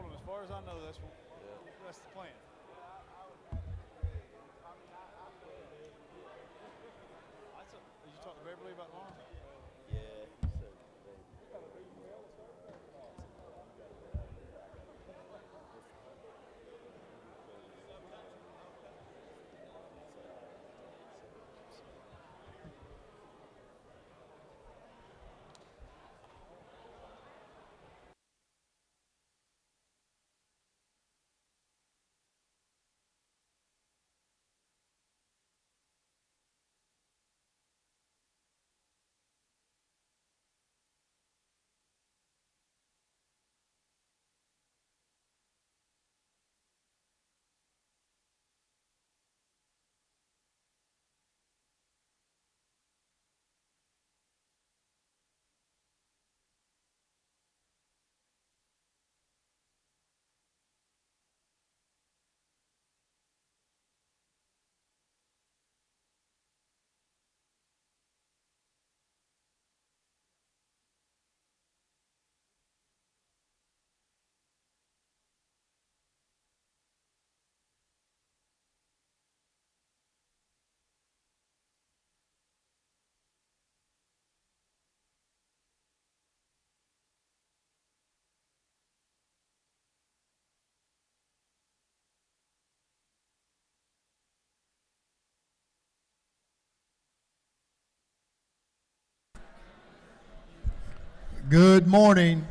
told them, as far as I know, that's the plan. Did you talk to Beverly about tomorrow? Yeah, he said Good morning.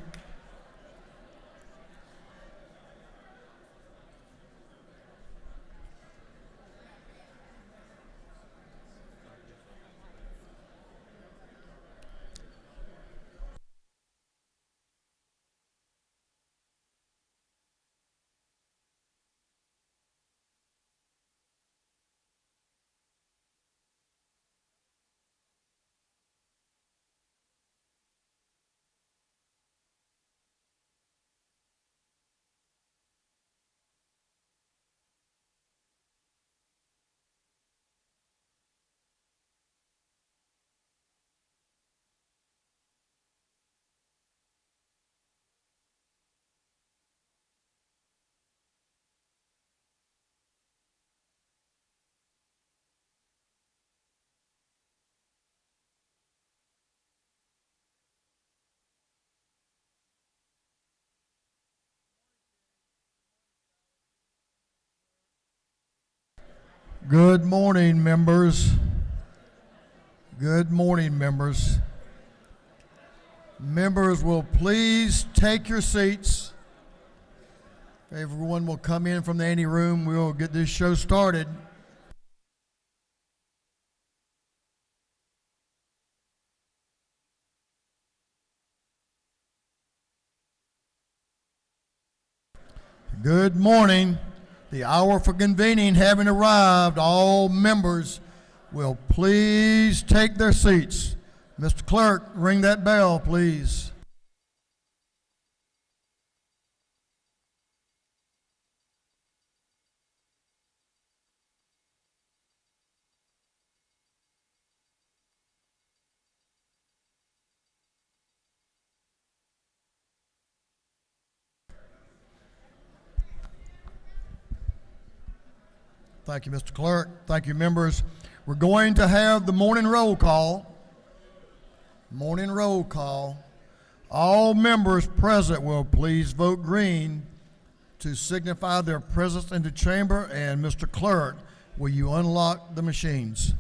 Good morning, members. Good morning, members. Members will please take your seats. Everyone will come in from the ante room. We'll get this show started. Good morning. The hour for convening having arrived, all members will please take their seats. Mr. Clerk, ring that bell, please. Thank you, Mr. Clerk. Thank you, members. We're going to have the morning roll call. Morning roll call. All members present will please vote green to signify their presence in the chamber. And Mr. Clerk, will you unlock the machines?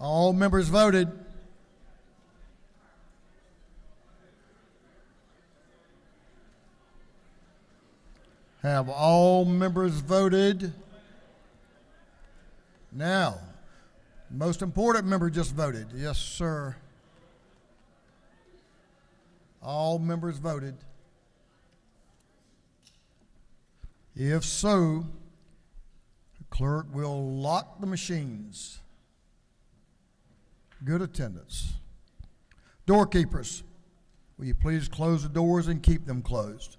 All members voted. Have all members voted? Now, most important member just voted. Yes, sir. All members voted. If so, the clerk will lock the machines. Good attendance. Doorkeepers, Will you please close the doors and keep them closed?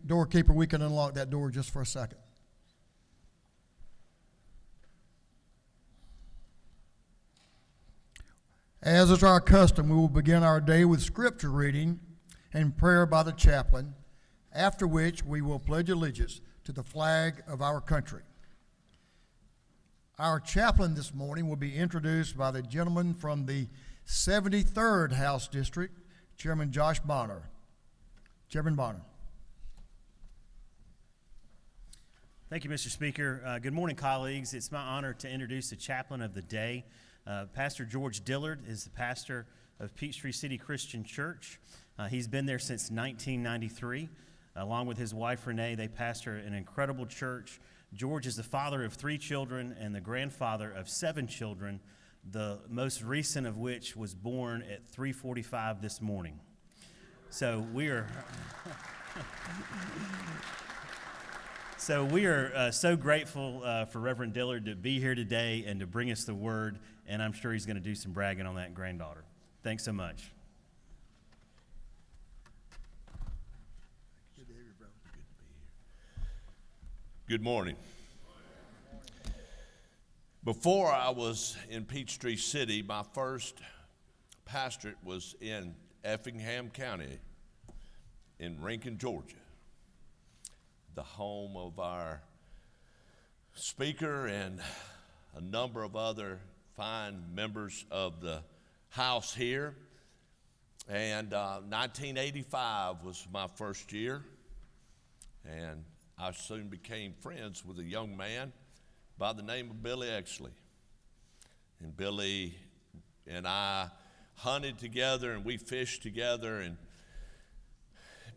Doorkeeper, we can unlock that door just for a second. As is our custom, we will begin our day with scripture reading and prayer by the chaplain, after which we will pledge allegiance to the flag of our country. Our chaplain this morning will be introduced by the gentleman from the 73rd House District, Chairman Josh Bonner. Chairman Bonner. Thank you, Mr. Speaker. Good morning, colleagues. It's my honor to introduce the chaplain of the day. Pastor George Dillard is the pastor of Peachtree City Christian Church. He's been there since 1993. Along with his wife, Renee, they pastor an incredible church. George is the father of 3 children and the grandfather of 7 children, the most recent of which was born at 3:45 this morning. So we are... so grateful for Reverend Dillard to be here today and to bring us the word, and I'm sure he's going to do some bragging on that granddaughter. Thanks so much. Good to have you, brother. Good to be here. Good morning. Before I was in Peachtree City, my first pastorate was in Effingham County in Rankin, Georgia, the home of our speaker and a number of other fine members of the house here. And 1985 was my first year, and I soon became friends with a young man by the name of Billy Exley. And Billy and I hunted together and we fished together, and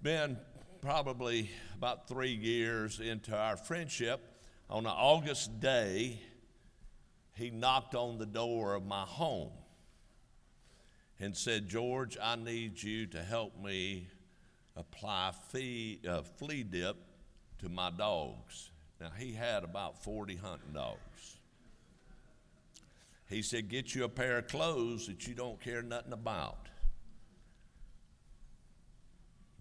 been probably about 3 years into our friendship. On an August day, he knocked on the door of my home and said, "George, I need you to help me apply flea dip to my dogs." Now, he had about 40 hunting dogs. He said, "Get you a pair of clothes that you don't care nothing about.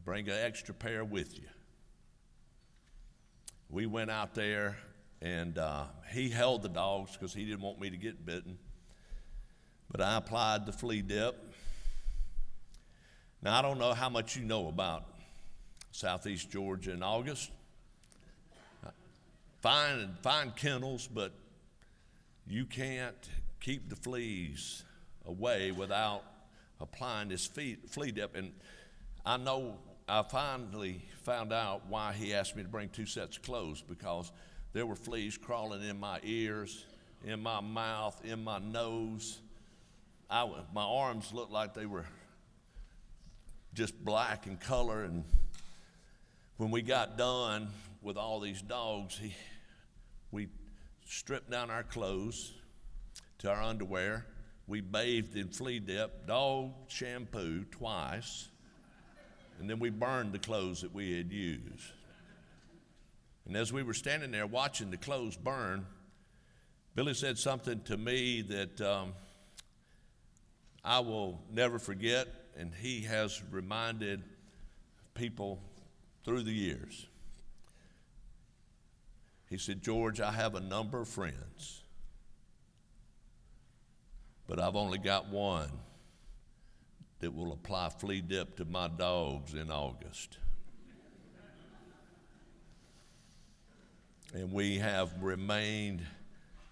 Bring an extra pair with you." We went out there, and he held the dogs because he didn't want me to get bitten. But I applied the flea dip. Now, I don't know how much you know about Southeast Georgia in August. Fine kennels, but you can't keep the fleas away without applying this flea dip. And I know I finally found out why he asked me to bring 2 sets of clothes, because there were fleas crawling in my ears, in my mouth, in my nose. My arms looked like they were just black in color. And when we got done with all these dogs, we stripped down our clothes to our underwear. We bathed in flea dip, dog shampoo twice, and then we burned the clothes that we had used. And as we were standing there watching the clothes burn, Billy said something to me that I will never forget, and he has reminded people through the years. He said, "George, I have a number of friends, but I've only got one that will apply flea dip to my dogs in August." And we have remained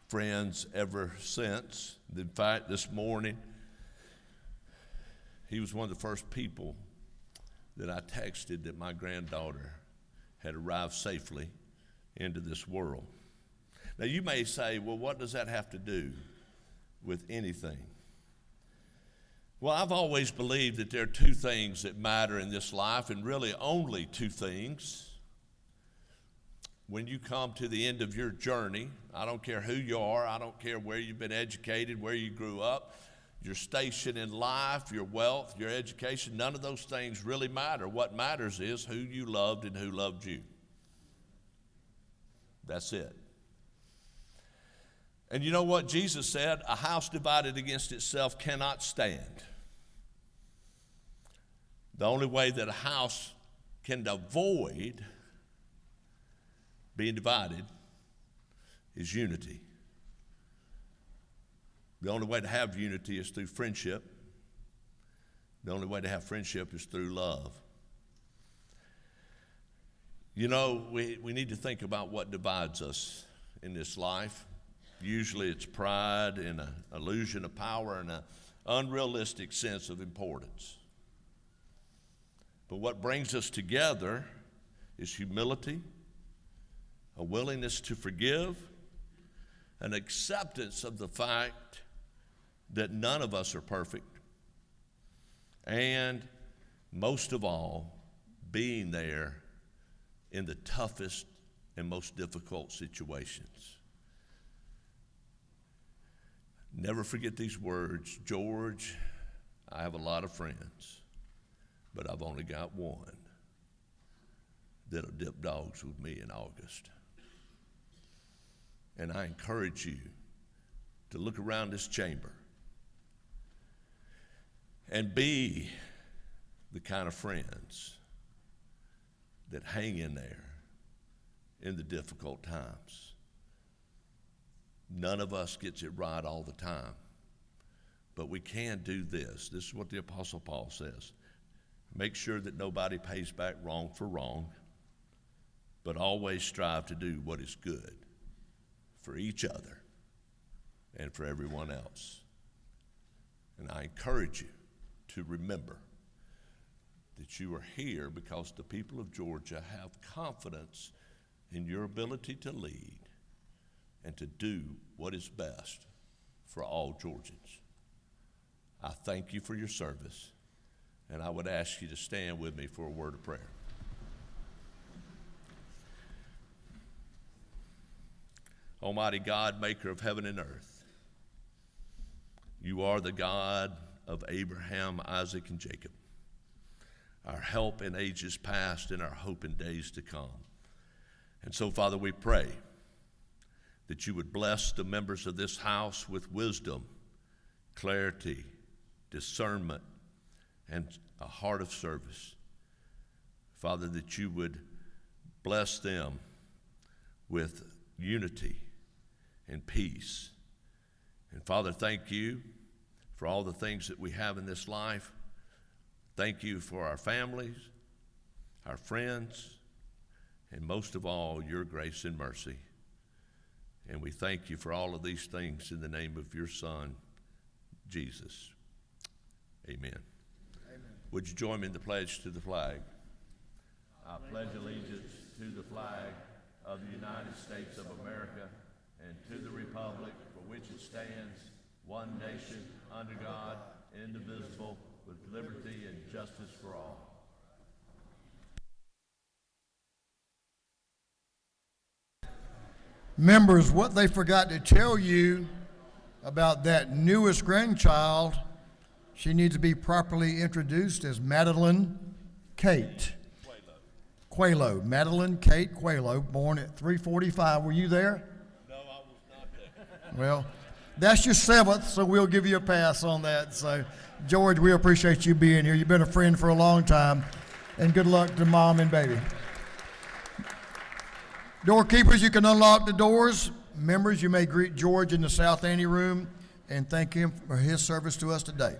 friends ever since. In fact, this morning, he was one of the first people that I texted that my granddaughter had arrived safely into this world. Now, you may say, well, what does that have to do with anything? Well, I've always believed that there are 2 things that matter in this life, and really only 2 things. when you come to the end of your journey, I don't care who you are, I don't care where you've been educated, where you grew up, your station in life, your wealth, your education, none of those things really matter. What matters is who you loved and who loved you. That's it. And you know what Jesus said? A house divided against itself cannot stand. The only way that a house can avoid being divided is unity. The only way to have unity is through friendship. The only way to have friendship is through love. You know, we need to think about what divides us in this life. Usually it's pride and an illusion of power and an unrealistic sense of importance. But what brings us together is humility, a willingness to forgive, an acceptance of the fact that none of us are perfect, and most of all, being there in the toughest and most difficult situations. Never forget these words. George, I have a lot of friends, but I've only got one that'll dip dogs with me in August. And I encourage you to look around this chamber and be the kind of friends that hang in there in the difficult times. None of us gets it right all the time, but we can do this. This is what the Apostle Paul says. Make sure that nobody pays back wrong for wrong, but always strive to do what is good for each other and for everyone else. And I encourage you to remember that you are here because the people of Georgia have confidence in your ability to lead and to do what is best for all Georgians. I thank you for your service, and I would ask you to stand with me for a word of prayer. Almighty God, maker of heaven and earth, you are the God of Abraham, Isaac, and Jacob, our help in ages past and our hope in days to come. And so, Father, we pray that you would bless the members of this house with wisdom, clarity, discernment, and a heart of service. Father, that you would bless them with unity and peace. And Father, thank you for all the things that we have in this life. Thank you for our families, our friends, and most of all, your grace and mercy. And we thank you for all of these things in the name of your Son, Jesus. Amen. Amen. Would you join me in the pledge to the flag? I pledge allegiance to the flag of the United States of America and to the republic for which it stands, one nation, under God, indivisible, with liberty and justice for all. Members, what they forgot to tell you about that newest grandchild, she needs to be properly introduced as Madeline Kate Quaylo. Madeline Kate Quaylo, born at 3:45. Were you there? No, I was not there. Well, that's your seventh, so we'll give you a pass on that. So, George, we appreciate you being here. You've been a friend for a long time, and good luck to Mom and baby. Doorkeepers, you can unlock the doors. Members, you may greet George in the South Ante room and thank him for his service to us today.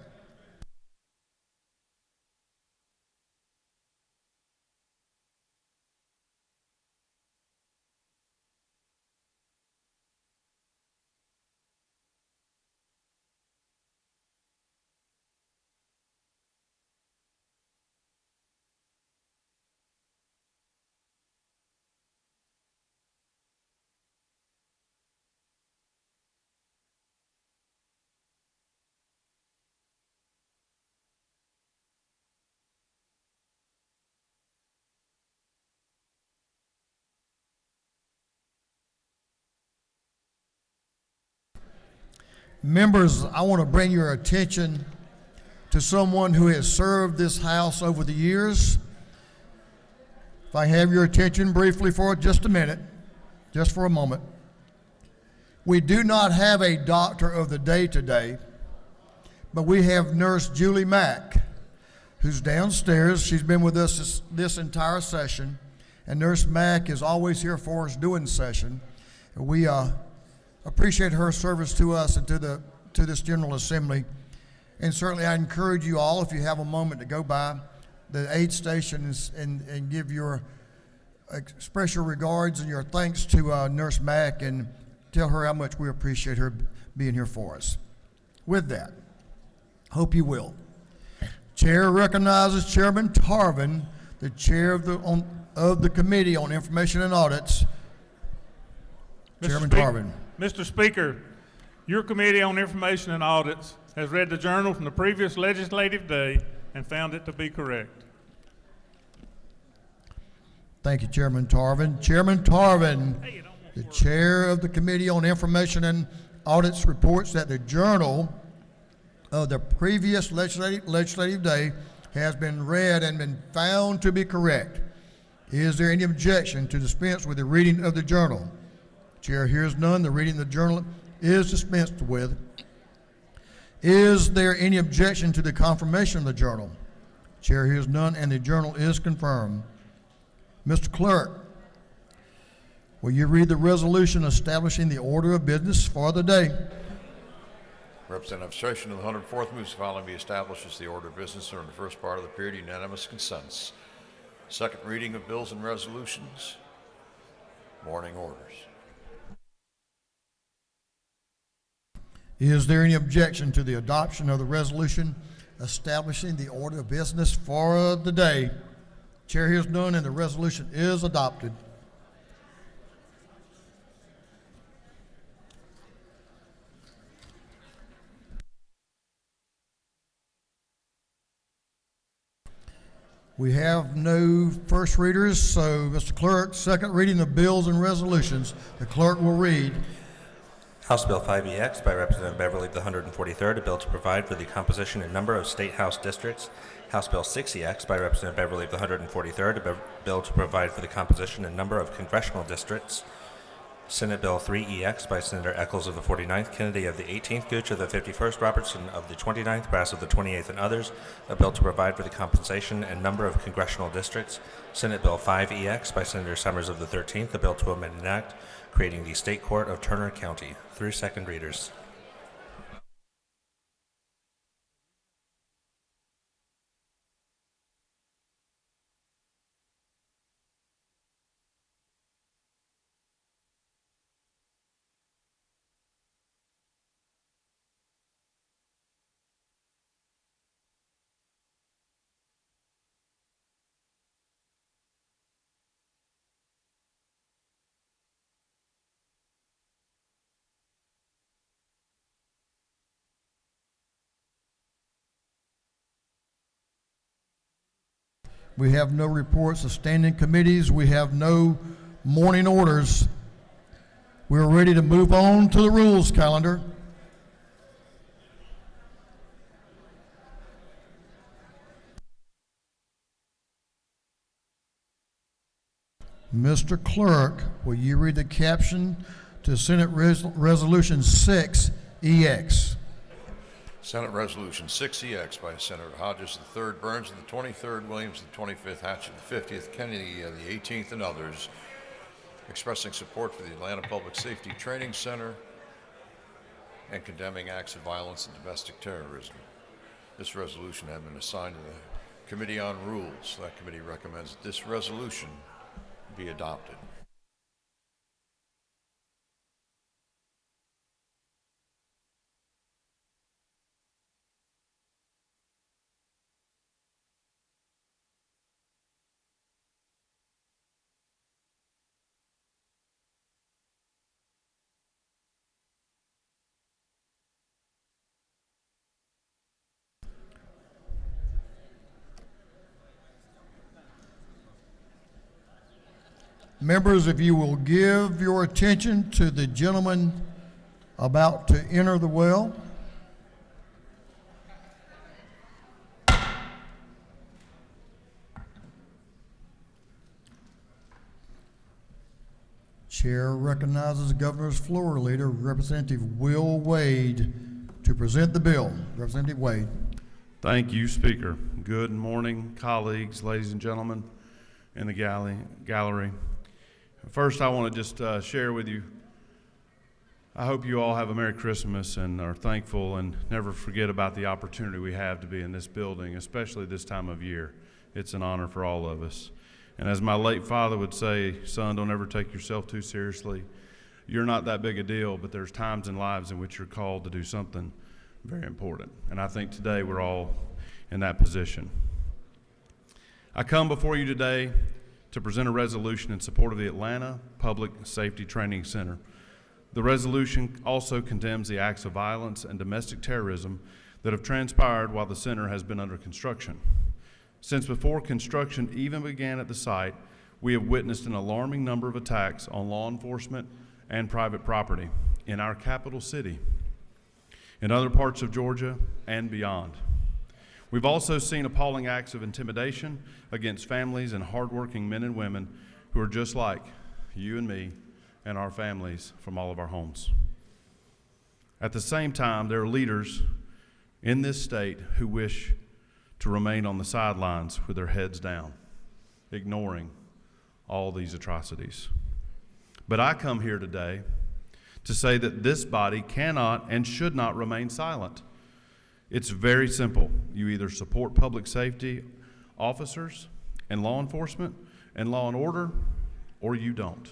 Members, I want to bring your attention to someone who has served this house over the years. If I have your attention briefly for just a minute, just for a moment. We do not have a doctor of the day today, but we have Nurse Julie Mack, who's downstairs. She's been with us this entire session, and Nurse Mack is always here for us during session. We appreciate her service to us and to this General Assembly. And certainly I encourage you all, if you have a moment, to go by the aid station and give your, express your regards and your thanks to Nurse Mack and tell her how much we appreciate her being here for us. With that, hope you will. Chair recognizes Chairman Tarvin, the chair of the Committee on Information and Audits. Chairman Tarvin. Mr. Speaker, your Committee on Information and Audits has read the journal from the previous legislative day and found it to be correct. Thank you, Chairman Tarvin. Chairman Tarvin, the chair of the Committee on Information and Audits, reports that the journal of the previous legislative day has been read and been found to be correct. Is there any objection to dispense with the reading of the journal? Chair hears none. The reading of the journal is dispensed with. Is there any objection to the confirmation of the journal? Chair hears none, and the journal is confirmed. Mr. Clerk, will you read the resolution establishing the order of business for the day? Representative Session of the 104th moves the following be established as the order of business during the first part of the period. Unanimous consents. Second reading of bills and resolutions. Morning orders. Is there any objection to the adoption of the resolution establishing the order of business for the day? Chair hears none, and the resolution is adopted. We have no first readers, so Mr. Clerk, second reading of bills and resolutions. The clerk will read. House Bill 5EX by Representative Beverly of the 143rd, a bill to provide for the composition and number of state house districts. House Bill 6EX by Representative Beverly of the 143rd, a bill to provide for the composition and number of congressional districts. Senate Bill 3EX by Senator Eccles of the 49th, Kennedy of the 18th, Gooch of the 51st, Robertson of the 29th, Brass of the 28th, and others, a bill to provide for the compensation and number of congressional districts. Senate Bill 5EX by Senator Summers of the 13th, a bill to amend an act creating the State Court of Turner County. Through second readers. We have no reports of standing committees. We have no morning orders. We're ready to move on to the rules calendar. Mr. Clerk, will you read the caption to Senate Resolution 6EX? Senate Resolution 6EX by Senator Hodges III, Burns of the 23rd, Williams of the 25th, Hatch of the 50th, Kennedy of the 18th, and others, expressing support for the Atlanta Public Safety Training Center and condemning acts of violence and domestic terrorism. This resolution had been assigned to the Committee on Rules. That committee recommends that this resolution be adopted. Members, if you will give your attention to the gentleman about to enter the well. Chair recognizes the governor's floor leader, Representative Will Wade, to present the bill. Representative Wade. Thank you, Speaker. Good morning, colleagues, ladies and gentlemen in the gallery. First, I want to just share with you, I hope you all have a Merry Christmas and are thankful and never forget about the opportunity we have to be in this building, especially this time of year. It's an honor for all of us. And as my late father would say, son, don't ever take yourself too seriously. You're not that big a deal, but there's times in lives in which you're called to do something very important. And I think today we're all in that position. I come before you today to present a resolution in support of the Atlanta Public Safety Training Center. The resolution also condemns the acts of violence and domestic terrorism that have transpired while the center has been under construction. Since before construction even began at the site, we have witnessed an alarming number of attacks on law enforcement and private property in our capital city, in other parts of Georgia, and beyond. We've also seen appalling acts of intimidation against families and hardworking men and women who are just like you and me and our families from all of our homes. At the same time, there are leaders in this state who wish to remain on the sidelines with their heads down, ignoring all these atrocities. But I come here today to say that this body cannot and should not remain silent. It's very simple. You either support public safety officers and law enforcement and law and order, or you don't.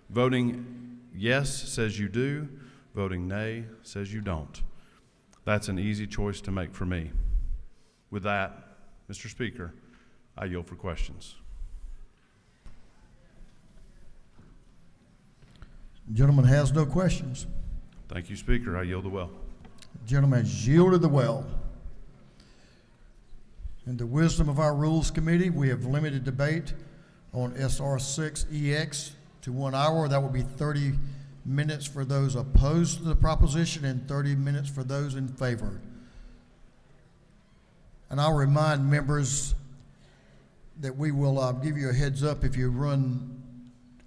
Voting yes says you do, voting nay says you don't. That's an easy choice to make for me. With that, Mr. Speaker, I yield for questions. Gentleman has no questions. Thank you, Speaker. I yield the well. Gentleman has yielded the well. In the wisdom of our Rules Committee, we have limited debate on SR 6EX to 1 hour. That will be 30 minutes for those opposed to the proposition and 30 minutes for those in favor. And I'll remind members that we will give you a heads up if you run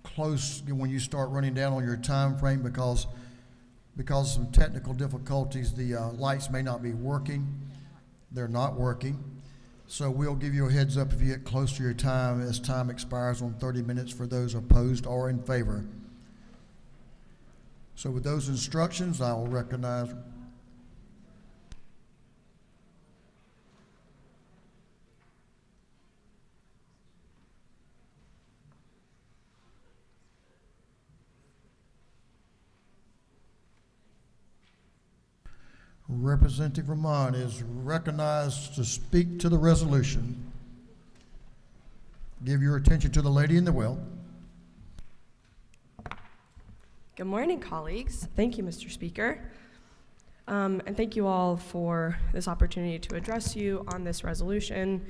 close when you start running down on your time frame because of some technical difficulties, the lights may not be working. They're not working. So we'll give you a heads up if you get close to your time as time expires on 30 minutes for those opposed or in favor. So with those instructions, I will recognize Representative Rahman is recognized to speak to the resolution. Give your attention to the lady in the well. Good morning, colleagues. Thank you, Mr. Speaker. And thank you all for this opportunity to address you on this resolution.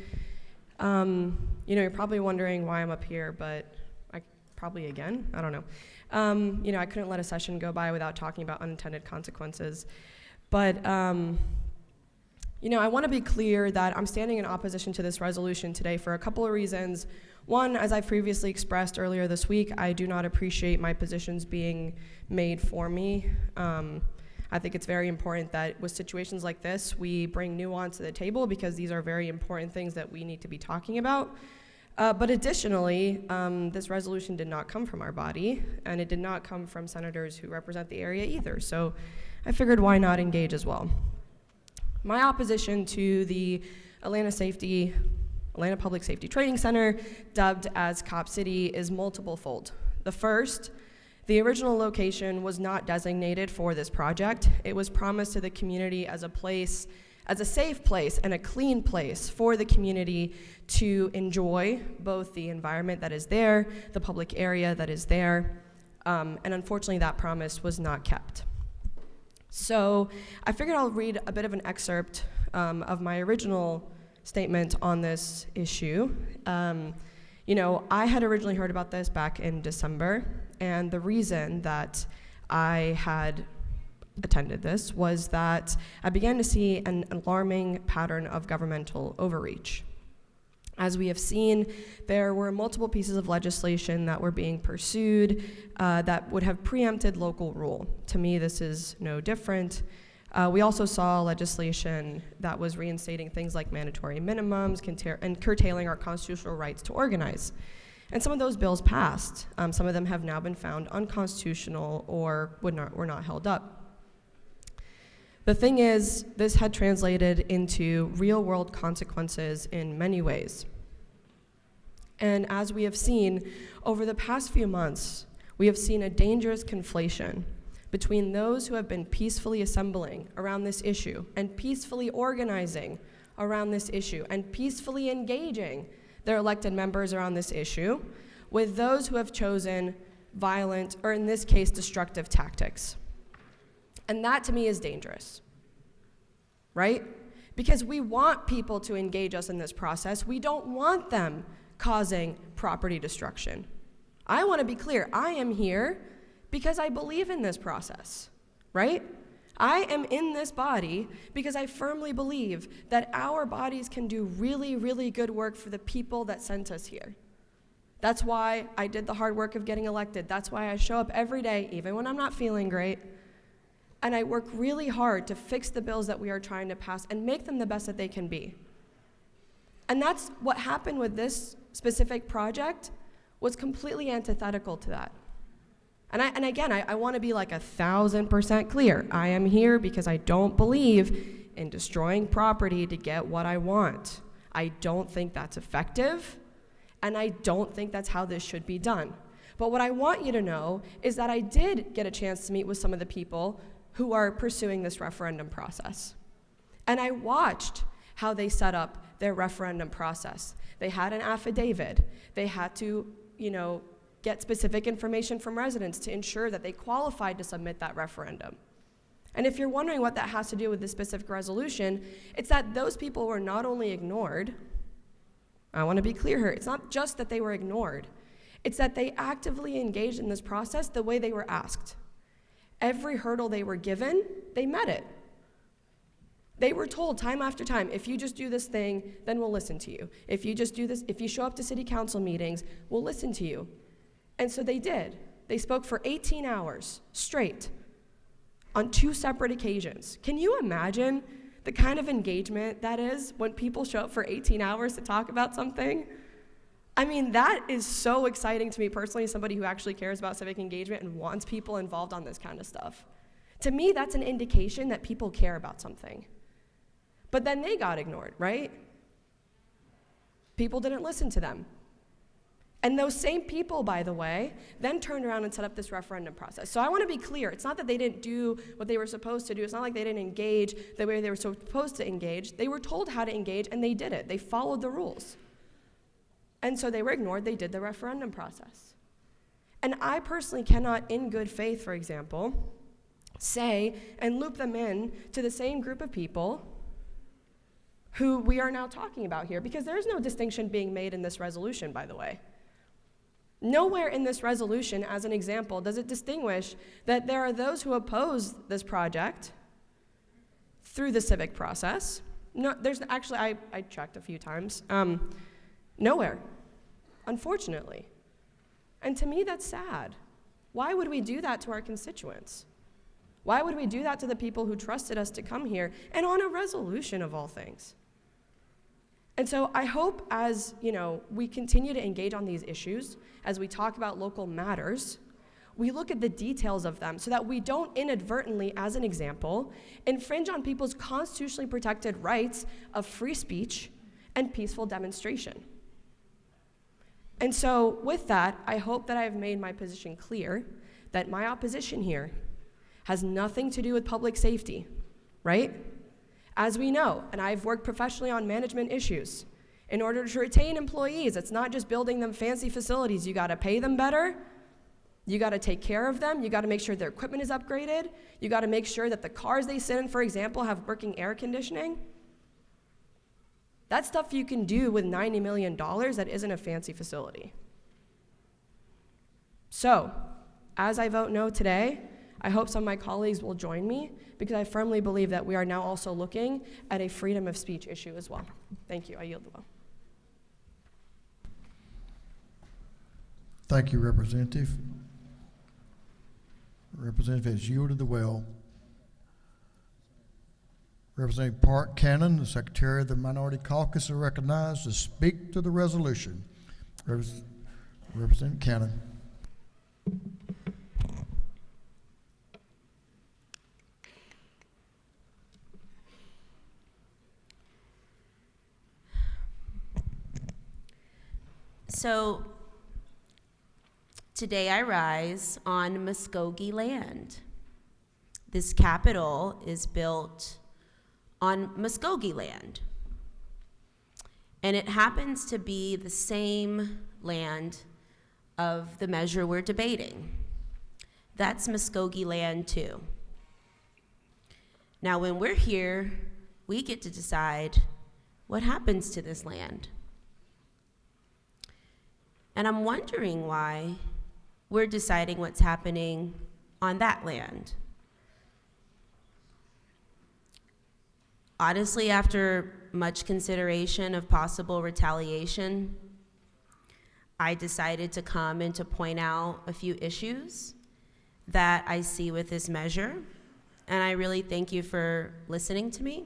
You're probably wondering why I'm up here, but I don't know. I couldn't let a session go by without talking about unintended consequences. But, I want to be clear that I'm standing in opposition to this resolution today for a couple of reasons. One, as I previously expressed earlier this week, I do not appreciate my positions being made for me. I think it's very important that with situations like this, we bring nuance to the table because these are very important things that we need to be talking about. But additionally, this resolution did not come from our body, and it did not come from senators who represent the area either. So I figured why not engage as well. My opposition to the Atlanta Public Safety Training Center, dubbed as Cop City, is multiple-fold. The first, the original location was not designated for this project. It was promised to the community as a safe place and a clean place for the community to enjoy both the environment that is there, the public area that is there, and unfortunately that promise was not kept. So I figured I'll read a bit of an excerpt of my original statement on this issue. I had originally heard about this back in December, and the reason that I had attended this was that I began to see an alarming pattern of governmental overreach. As we have seen, there were multiple pieces of legislation that were being pursued that would have preempted local rule. To me, this is no different. We also saw legislation that was reinstating things like mandatory minimums and curtailing our constitutional rights to organize. And some of those bills passed. Some of them have now been found unconstitutional or were not held up. The thing is, this had translated into real-world consequences in many ways. And as we have seen, over the past few months, we have seen a dangerous conflation between those who have been peacefully assembling around this issue and peacefully organizing around this issue and peacefully engaging their elected members around this issue with those who have chosen violent, or in this case, destructive tactics. And that, to me, is dangerous, right? Because we want people to engage us in this process. We don't want them causing property destruction. I want to be clear. I am here because I believe in this process, right? I am in this body because I firmly believe that our bodies can do really, really good work for the people that sent us here. That's why I did the hard work of getting elected. That's why I show up every day, even when I'm not feeling great. And I work really hard to fix the bills that we are trying to pass and make them the best that they can be. And that's what happened with this specific project was completely antithetical to that. And again, I want to be like 1,000% clear. I am here because I don't believe in destroying property to get what I want. I don't think that's effective, and I don't think that's how this should be done. But what I want you to know is that I did get a chance to meet with some of the people who are pursuing this referendum process. And I watched how they set up their referendum process. They had an affidavit. They had to, get specific information from residents to ensure that they qualified to submit that referendum. And if you're wondering what that has to do with this specific resolution, it's that those people were not only ignored, I want to be clear here, it's not just that they were ignored, it's that they actively engaged in this process the way they were asked. Every hurdle they were given, they met it. They were told time after time, if you just do this thing, then we'll listen to you. If you just do this, if you show up to city council meetings, we'll listen to you. And so they did. They spoke for 18 hours straight on 2 separate occasions. Can you imagine the kind of engagement that is when people show up for 18 hours to talk about something? I mean, that is so exciting to me personally, as somebody who actually cares about civic engagement and wants people involved on this kind of stuff. To me, that's an indication that people care about something. But then they got ignored, right? People didn't listen to them. And those same people, by the way, then turned around and set up this referendum process. So I want to be clear. It's not that they didn't do what they were supposed to do. It's not like they didn't engage the way they were supposed to engage. They were told how to engage, and they did it. They followed the rules. And so they were ignored. They did the referendum process. And I personally cannot, in good faith, for example, say and loop them in to the same group of people who we are now talking about here, because there's no distinction being made in this resolution, by the way. Nowhere in this resolution, as an example, does it distinguish that there are those who oppose this project through the civic process. No, there's actually, I checked a few times, nowhere, unfortunately. And to me, that's sad. Why would we do that to our constituents? Why would we do that to the people who trusted us to come here, and on a resolution of all things? And so I hope as, we continue to engage on these issues, as we talk about local matters, we look at the details of them so that we don't inadvertently, as an example, infringe on people's constitutionally protected rights of free speech and peaceful demonstration. And so with that, I hope that I have made my position clear that my opposition here has nothing to do with public safety, right? As we know, and I've worked professionally on management issues, in order to retain employees, it's not just building them fancy facilities. You got to pay them better. You got to take care of them. You got to make sure their equipment is upgraded. You got to make sure that the cars they sit in, for example, have working air conditioning. That's stuff you can do with $90 million that isn't a fancy facility. So, as I vote no today, I hope some of my colleagues will join me because I firmly believe that we are now also looking at a freedom of speech issue as well. Thank you. I yield the floor. Thank you, Representative. Representative has yielded the well. Representative Park Cannon, the Secretary of the Minority Caucus, is recognized to speak to the resolution. Representative Cannon. So today I rise on Muskogee land. This Capitol is built on Muskogee land. And it happens to be the same land of the measure we're debating. That's Muskogee land too. Now when we're here, we get to decide what happens to this land. And I'm wondering why we're deciding what's happening on that land. Honestly, after much consideration of possible retaliation, I decided to come and to point out a few issues that I see with this measure, and I really thank you for listening to me.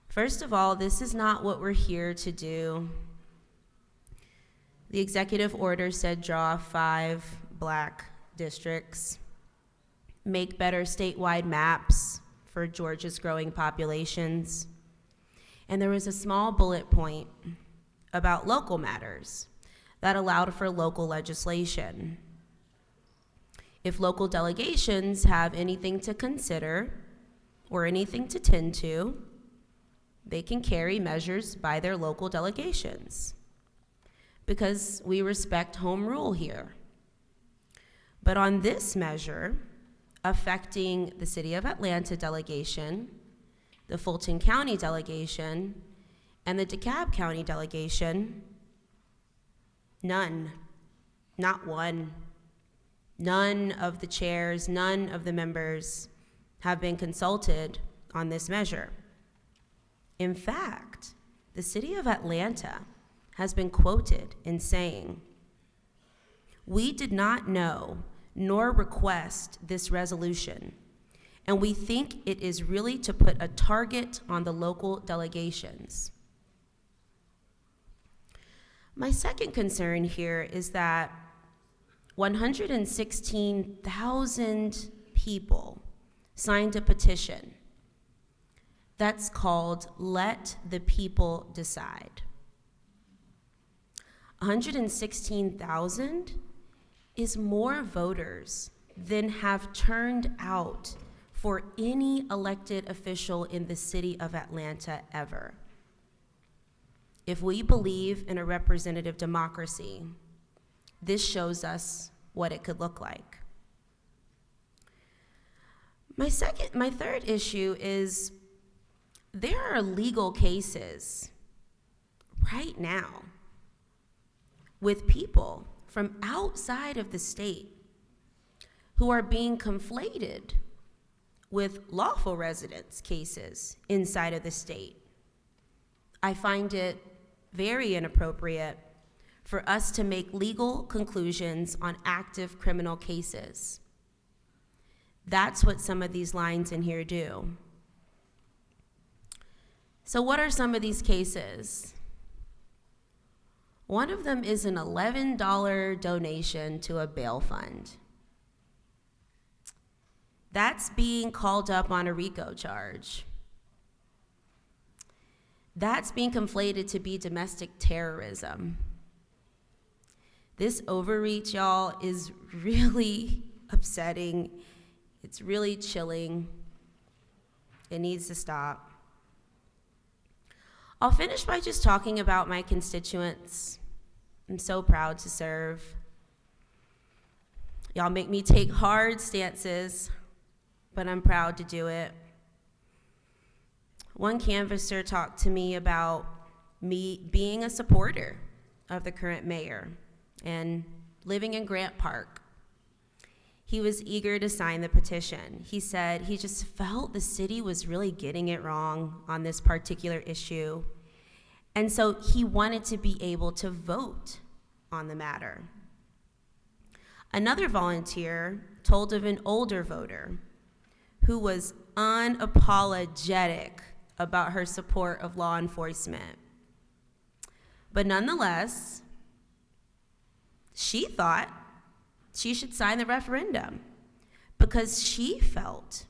First of all, this is not what we're here to do. The executive order said draw 5 black districts, make better statewide maps for Georgia's growing populations. And there was a small bullet point about local matters that allowed for local legislation. If local delegations have anything to consider or anything to tend to, they can carry measures by their local delegations because we respect home rule here. But on this measure, affecting the City of Atlanta delegation, the Fulton County delegation, and the DeKalb County delegation, none, not one. None of the chairs, none of the members have been consulted on this measure. In fact, the City of Atlanta has been quoted in saying, "We did not know nor request this resolution, and we think it is really to put a target on the local delegations." My second concern here is that 116,000 people signed a petition that's called Let the People Decide. 116,000 is more voters than have turned out for any elected official in the City of Atlanta ever. If we believe in a representative democracy, this shows us what it could look like. My third issue is there are legal cases right now with people from outside of the state who are being conflated with lawful residence cases inside of the state. I find it very inappropriate for us to make legal conclusions on active criminal cases. That's what some of these lines in here do. So what are some of these cases? One of them is an $11 donation to a bail fund. That's being called up on a RICO charge. That's being conflated to be domestic terrorism. This overreach, y'all, is really upsetting. It's really chilling. It needs to stop. I'll finish by just talking about my constituents. I'm so proud to serve. Y'all make me take hard stances, but I'm proud to do it. One canvasser talked to me about me being a supporter of the current mayor and living in Grant Park. he was eager to sign the petition. He said he just felt the city was really getting it wrong on this particular issue. And so he wanted to be able to vote on the matter. Another volunteer told of an older voter who was unapologetic about her support of law enforcement. But nonetheless, she thought she should sign the referendum because she felt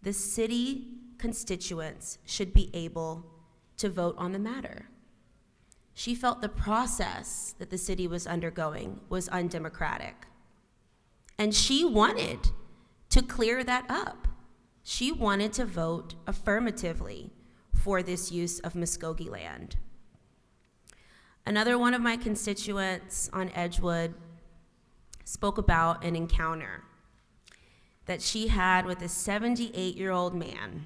the city constituents should be able to vote on the matter. She felt the process that the city was undergoing was undemocratic. And she wanted to clear that up. She wanted to vote affirmatively for this use of Muskogee land. Another one of my constituents on Edgewood spoke about an encounter that she had with a 78-year-old man.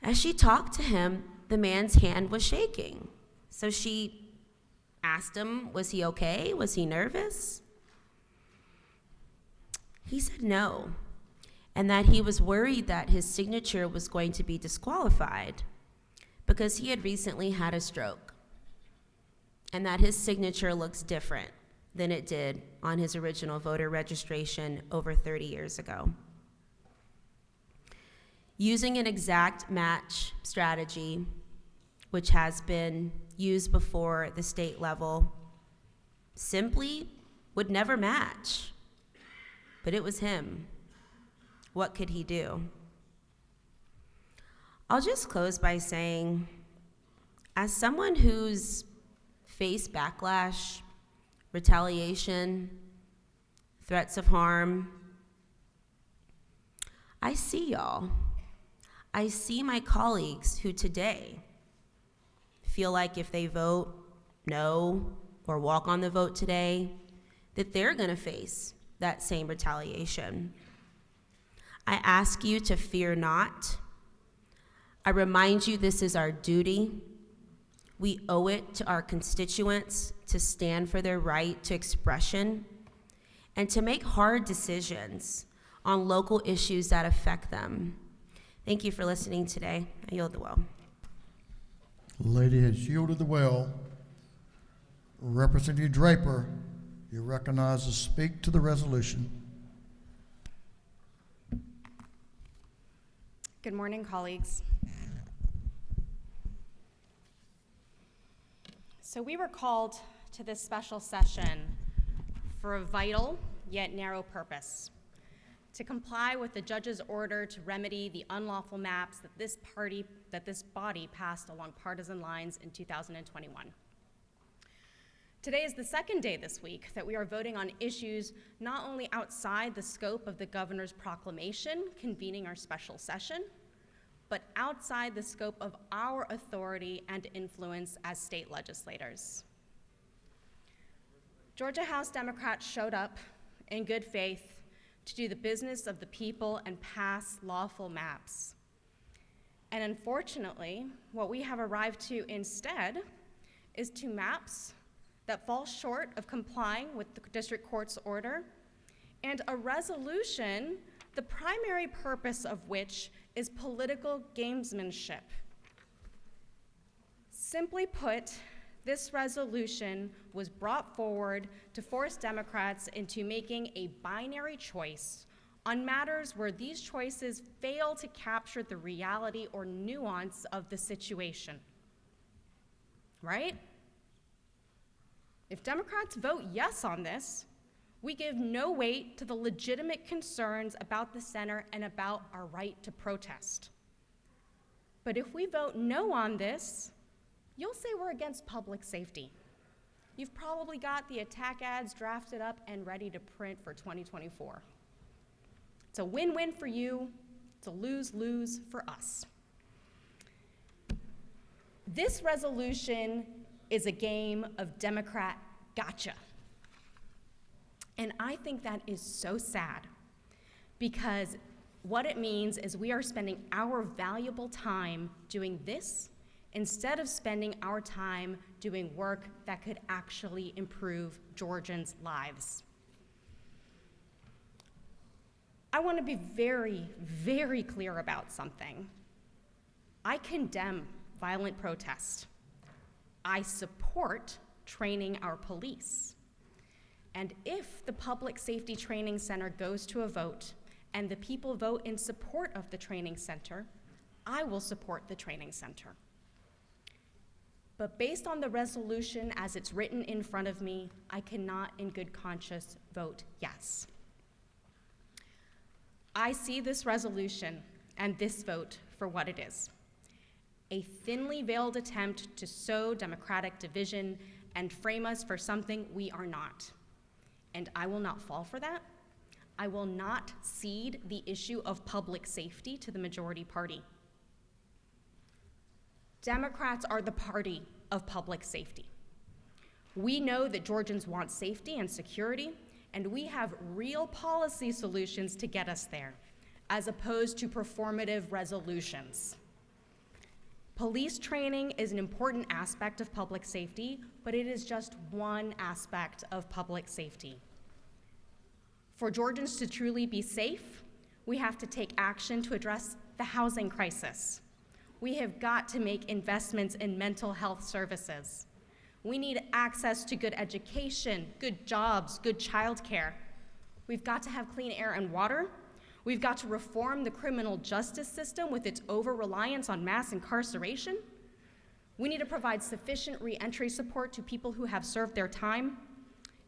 As she talked to him, the man's hand was shaking. So she asked him, was he okay? Was he nervous? He said no, and that he was worried that his signature was going to be disqualified because he had recently had a stroke, and that his signature looks different than it did on his original voter registration over 30 years ago. Using an exact match strategy, which has been used before at the state level, simply would never match. But it was him. What could he do? I'll just close by saying, as someone who's faced backlash, retaliation, threats of harm, I see y'all. I see my colleagues who today feel like if they vote no or walk on the vote today, that they're gonna face that same retaliation. I ask you to fear not. I remind you this is our duty. We owe it to our constituents to stand for their right to expression and to make hard decisions on local issues that affect them. Thank you for listening today. I yield the well. Lady has yielded the well. Representative Draper, you're recognized to speak to the resolution. Good morning, colleagues. So we were called to this special session for a vital yet narrow purpose: to comply with the judge's order to remedy the unlawful maps that this body passed along partisan lines in 2021. Today is the second day this week that we are voting on issues not only outside the scope of the governor's proclamation convening our special session, but outside the scope of our authority and influence as state legislators. Georgia House Democrats showed up in good faith to do the business of the people and pass lawful maps. And unfortunately, what we have arrived to instead is two maps that fall short of complying with the district court's order, and a resolution, the primary purpose of which is political gamesmanship. Simply put, this resolution was brought forward to force Democrats into making a binary choice on matters where these choices fail to capture the reality or nuance of the situation. Right? If Democrats vote yes on this, we give no weight to the legitimate concerns about the center and about our right to protest. But if we vote no on this, you'll say we're against public safety. You've probably got the attack ads drafted up and ready to print for 2024. It's a win-win for you, it's a lose-lose for us. This resolution is a game of Democrat gotcha. And I think that is so sad, because what it means is we are spending our valuable time doing this instead of spending our time doing work that could actually improve Georgians' lives. I want to be very, very clear about something. I condemn violent protest. I support training our police. And if the Public Safety Training Center goes to a vote and the people vote in support of the training center, I will support the training center. But based on the resolution as it's written in front of me, I cannot in good conscience vote yes. I see this resolution and this vote for what it is: a thinly veiled attempt to sow democratic division and frame us for something we are not. And I will not fall for that. I will not cede the issue of public safety to the majority party. Democrats are the party of public safety. We know that Georgians want safety and security, and we have real policy solutions to get us there, as opposed to performative resolutions. Police training is an important aspect of public safety, but it is just one aspect of public safety. For Georgians to truly be safe, we have to take action to address the housing crisis. We have got to make investments in mental health services. We need access to good education, good jobs, good childcare. We've got to have clean air and water. We've got to reform the criminal justice system with its over-reliance on mass incarceration. We need to provide sufficient re-entry support to people who have served their time.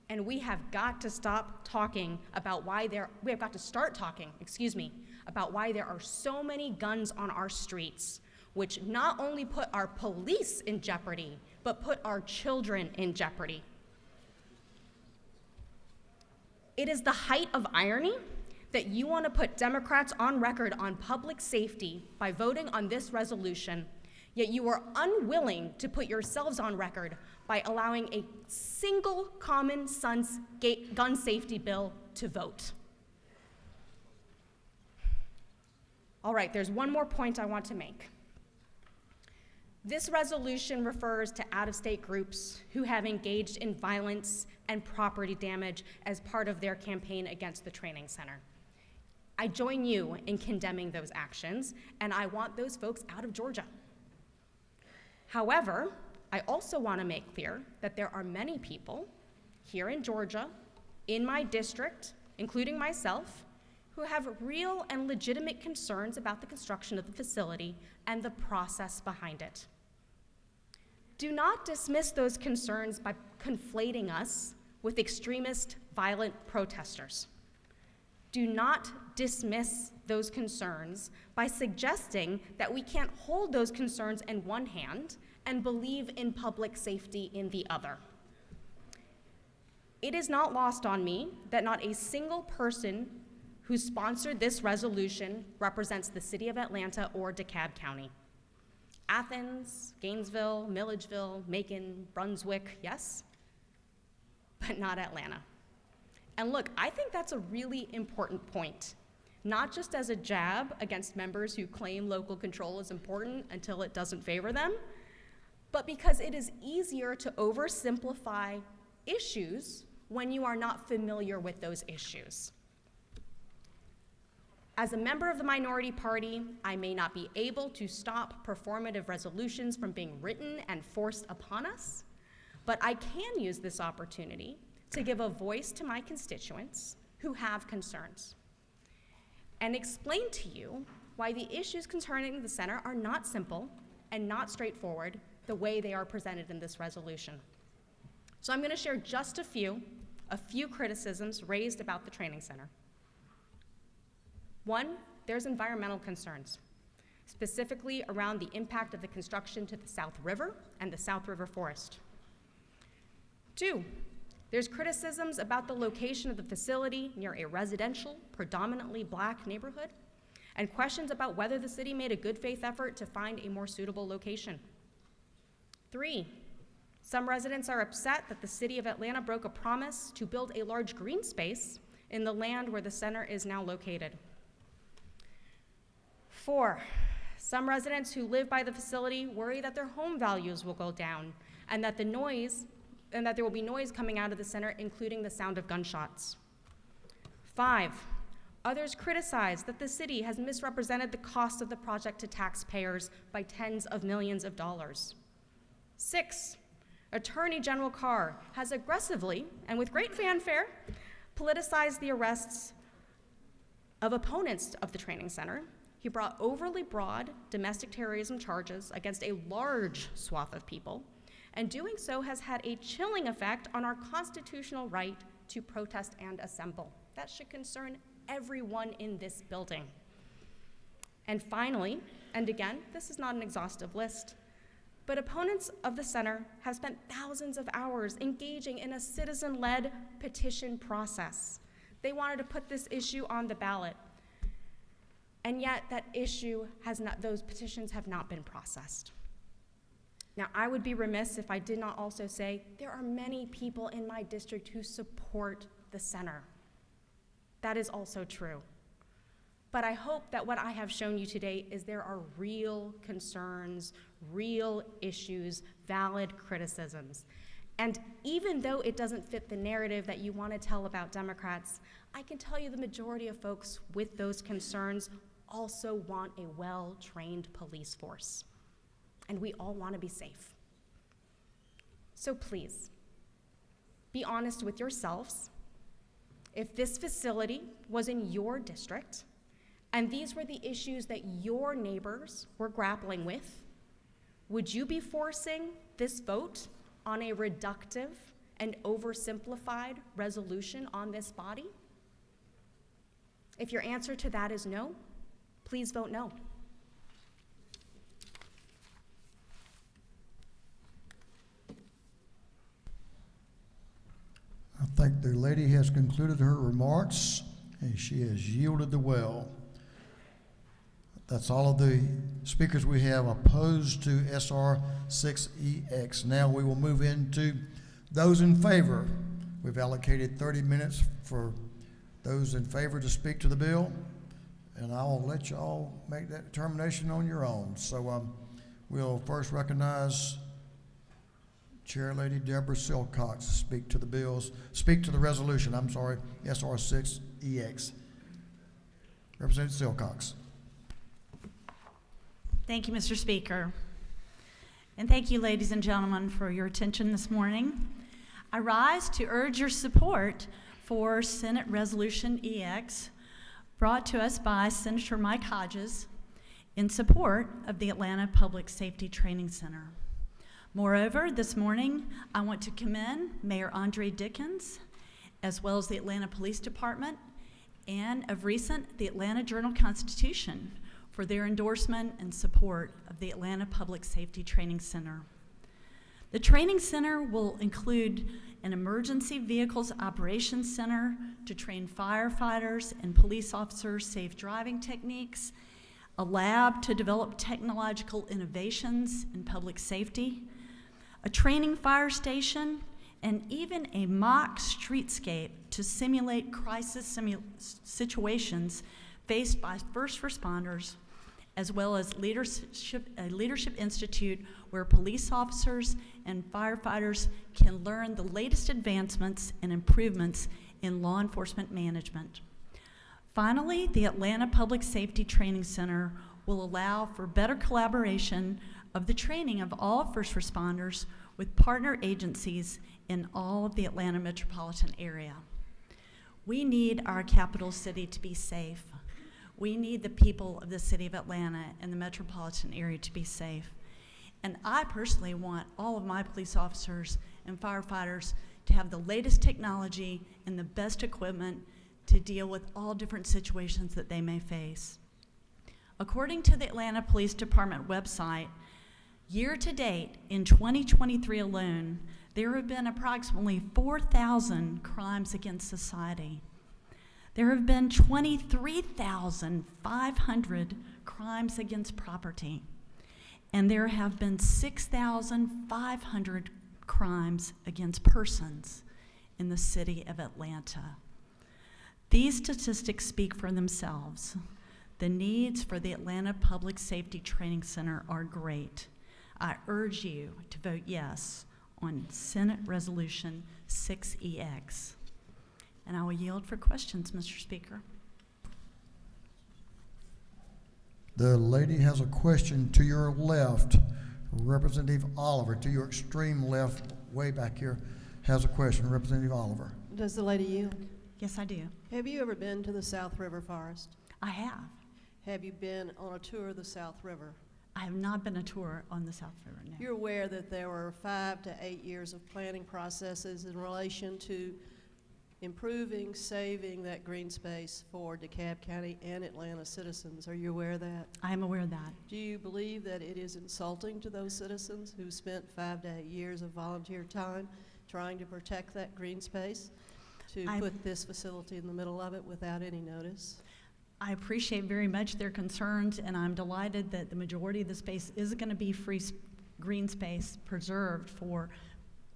And we have got to start talking about why there are so many guns on our streets, which not only put our police in jeopardy, but put our children in jeopardy. It is the height of irony that you want to put Democrats on record on public safety by voting on this resolution, yet you are unwilling to put yourselves on record by allowing a single common sense gun safety bill to vote. All right, there's one more point I want to make. This resolution refers to out-of-state groups who have engaged in violence and property damage as part of their campaign against the training center. I join you in condemning those actions, and I want those folks out of Georgia. However, I also want to make clear that there are many people here in Georgia, in my district, including myself, who have real and legitimate concerns about the construction of the facility and the process behind it. Do not dismiss those concerns by conflating us with extremist, violent protesters. Do not dismiss those concerns by suggesting that we can't hold those concerns in one hand and believe in public safety in the other. It is not lost on me that not a single person who sponsored this resolution represents the city of Atlanta or DeKalb County. Athens, Gainesville, Milledgeville, Macon, Brunswick, yes, but not Atlanta. And look, I think that's a really important point, not just as a jab against members who claim local control is important until it doesn't favor them, but because it is easier to oversimplify issues when you are not familiar with those issues. As a member of the minority party, I may not be able to stop performative resolutions from being written and forced upon us, but I can use this opportunity to give a voice to my constituents who have concerns and explain to you why the issues concerning the center are not simple and not straightforward the way they are presented in this resolution. So I'm going to share just a few criticisms raised about the training center. One, there's environmental concerns, specifically around the impact of the construction to the South River and the South River Forest. Two, there's criticisms about the location of the facility near a residential, predominantly black neighborhood, and questions about whether the city made a good faith effort to find a more suitable location. Three, some residents are upset that the city of Atlanta broke a promise to build a large green space in the land where the center is now located. Four, some residents who live by the facility worry that their home values will go down and that there will be noise coming out of the center, including the sound of gunshots. Five, Others criticize that the city has misrepresented the cost of the project to taxpayers by tens of millions of dollars. 6, Attorney General Carr has aggressively, and with great fanfare, politicized the arrests of opponents of the training center. He brought overly broad domestic terrorism charges against a large swath of people, and doing so has had a chilling effect on our constitutional right to protest and assemble. That should concern everyone in this building. And finally, and again, this is not an exhaustive list, but opponents of the center have spent thousands of hours engaging in a citizen-led petition process. They wanted to put this issue on the ballot, and yet that issue has not, those petitions have not been processed. Now, I would be remiss if I did not also say there are many people in my district who support the center. That is also true. But I hope that what I have shown you today is there are real concerns, real issues, valid criticisms. And even though it doesn't fit the narrative that you want to tell about Democrats, I can tell you the majority of folks with those concerns also want a well-trained police force. And we all want to be safe. So please, be honest with yourselves. If this facility was in your district, and these were the issues that your neighbors were grappling with, would you be forcing this vote on a reductive and oversimplified resolution on this body? If your answer to that is no, please vote no. I think the lady has concluded her remarks, and she has yielded the well. That's all of the speakers we have opposed to SR 6EX. Now we will move into those in favor. We've allocated 30 minutes for those in favor to speak to the bill, and I will let you all make that determination on your own. So we'll first recognize Chair Lady Deborah Silcox to speak to the resolution, SR 6EX. Representative Silcox. Thank you, Mr. Speaker. And thank you, ladies and gentlemen, for your attention this morning. I rise to urge your support for Senate Resolution EX, brought to us by Senator Mike Hodges in support of the Atlanta Public Safety Training Center. Moreover, this morning, I want to commend Mayor Andre Dickens, as well as the Atlanta Police Department, and of recent, the Atlanta Journal-Constitution, for their endorsement and support of the Atlanta Public Safety Training Center. The training center will include an emergency vehicles operations center to train firefighters and police officers safe driving techniques, a lab to develop technological innovations in public safety, a training fire station, and even a mock streetscape to simulate crisis situations faced by first responders, as well as a leadership institute where police officers and firefighters can learn the latest advancements and improvements in law enforcement management. Finally, the Atlanta Public Safety Training Center will allow for better collaboration of the training of all first responders with partner agencies in all of the Atlanta metropolitan area. We need our capital city to be safe. We need the people of the city of Atlanta and the metropolitan area to be safe. And I personally want all of my police officers and firefighters to have the latest technology and the best equipment to deal with all different situations that they may face. According to the Atlanta Police Department website, year to date in 2023 alone, there have been approximately 4,000 crimes against society. There have been 23,500 crimes against property, and there have been 6,500 crimes against persons in the city of Atlanta. These statistics speak for themselves. The needs for the Atlanta Public Safety Training Center are great. I urge you to vote yes on Senate Resolution 6EX. And I will yield for questions, Mr. Speaker. The lady has a question to your left. Representative Oliver, to your extreme left, way back here, has a question. Representative Oliver. Does the lady yield? Yes, I do. Have you ever been to the South River Forest? I have. Have you been on a tour of the South River? I have not been a tour on the South River, no. You're aware that there were 5 to 8 years of planning processes in relation to improving, saving that green space for DeKalb County and Atlanta citizens. Are you aware of that? I am aware of that. Do you believe that it is insulting to those citizens who spent 5 to 8 years of volunteer time trying to protect that green space to put this facility in the middle of it without any notice? I appreciate very much their concerns, and I'm delighted that the majority of the space is going to be green space preserved for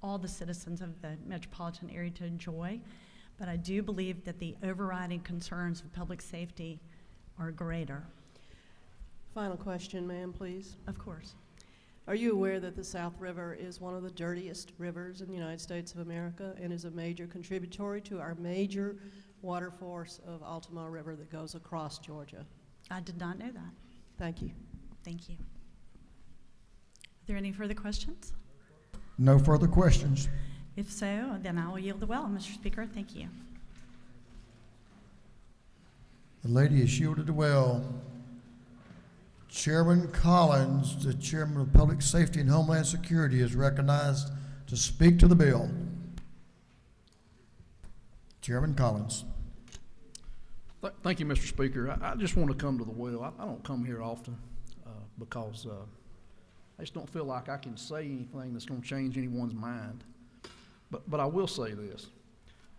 all the citizens of the metropolitan area to enjoy. But I do believe that the overriding concerns of public safety are greater. Final question, ma'am, please. Of course. Are you aware that the South River is one of the dirtiest rivers in the United States of America and is a major contributory to our major water force of Altamaha River that goes across Georgia? I did not know that. Thank you. Thank you. Are there any further questions? No further questions. If so, then I will yield the well, Mr. Speaker. Thank you. The lady is shielded well. Chairman Collins, the Chairman of Public Safety and Homeland Security, is recognized to speak to the bill. Chairman Collins. Thank you, Mr. Speaker. I just want to come to the well. I don't come here often because I just don't feel like I can say anything that's going to change anyone's mind. But I will say this.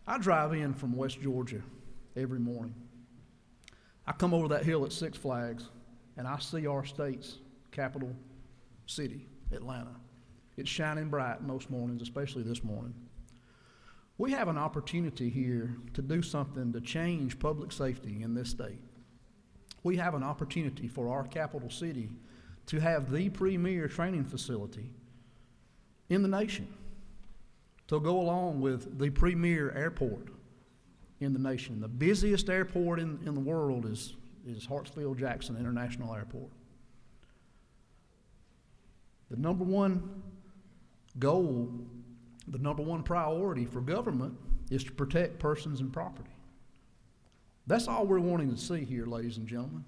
I drive in from West Georgia every morning. I come over that hill at Six Flags, and I see our state's capital city, Atlanta. It's shining bright most mornings, especially this morning. We have an opportunity here to do something to change public safety in this state. We have an opportunity for our capital city to have the premier training facility in the nation, to go along with the premier airport in the nation. The busiest airport in the world is Hartsfield-Jackson International Airport. The number one goal, the number one priority for government is to protect persons and property. That's all we're wanting to see here, ladies and gentlemen,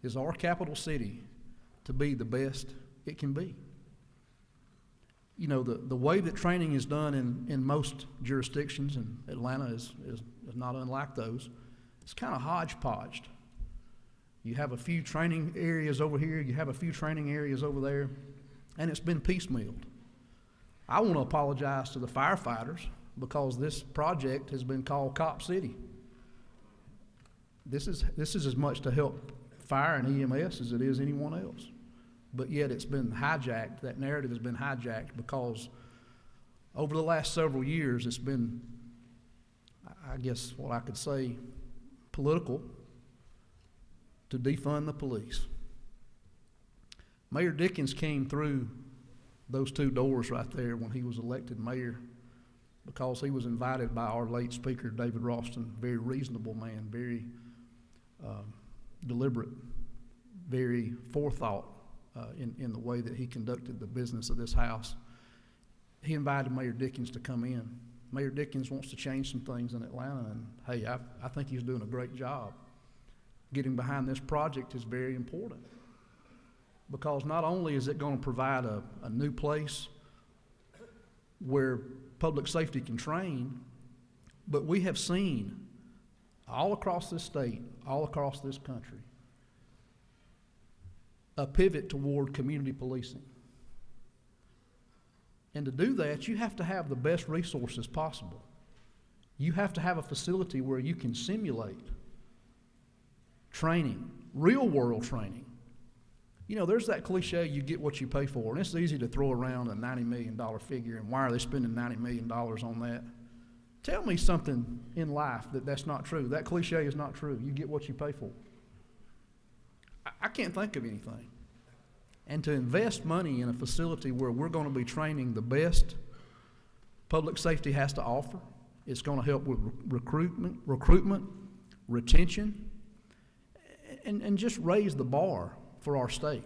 is our capital city to be the best it can be. You know, the way that training is done in most jurisdictions, and Atlanta is not unlike those, it's kind of hodgepodged. You have a few training areas over here, you have a few training areas over there, and it's been piecemealed. I want to apologize to the firefighters because this project has been called Cop City. This is as much to help fire and EMS as it is anyone else. But yet it's been hijacked, that narrative has been hijacked because over the last several years it's been, I guess what I could say, political to defund the police. Mayor Dickens came through those two doors right there when he was elected mayor because he was invited by our late speaker, David Ralston, very reasonable man, very deliberate, very forethought in the way that he conducted the business of this house. He invited Mayor Dickens to come in. Mayor Dickens wants to change some things in Atlanta, and hey, I think he's doing a great job. Getting behind this project is very important because not only is it going to provide a new place where public safety can train, but we have seen all across this state, all across this country, a pivot toward community policing. And to do that, you have to have the best resources possible. You have to have a facility where you can simulate training, real world training. You know, there's that cliche, you get what you pay for, and it's easy to throw around a $90 million figure, and why are they spending $90 million on that? Tell me something in life that's not true. That cliche is not true. You get what you pay for. I can't think of anything. And to invest money in a facility where we're going to be training the best public safety has to offer, it's going to help with recruitment, retention, and just raise the bar for our state.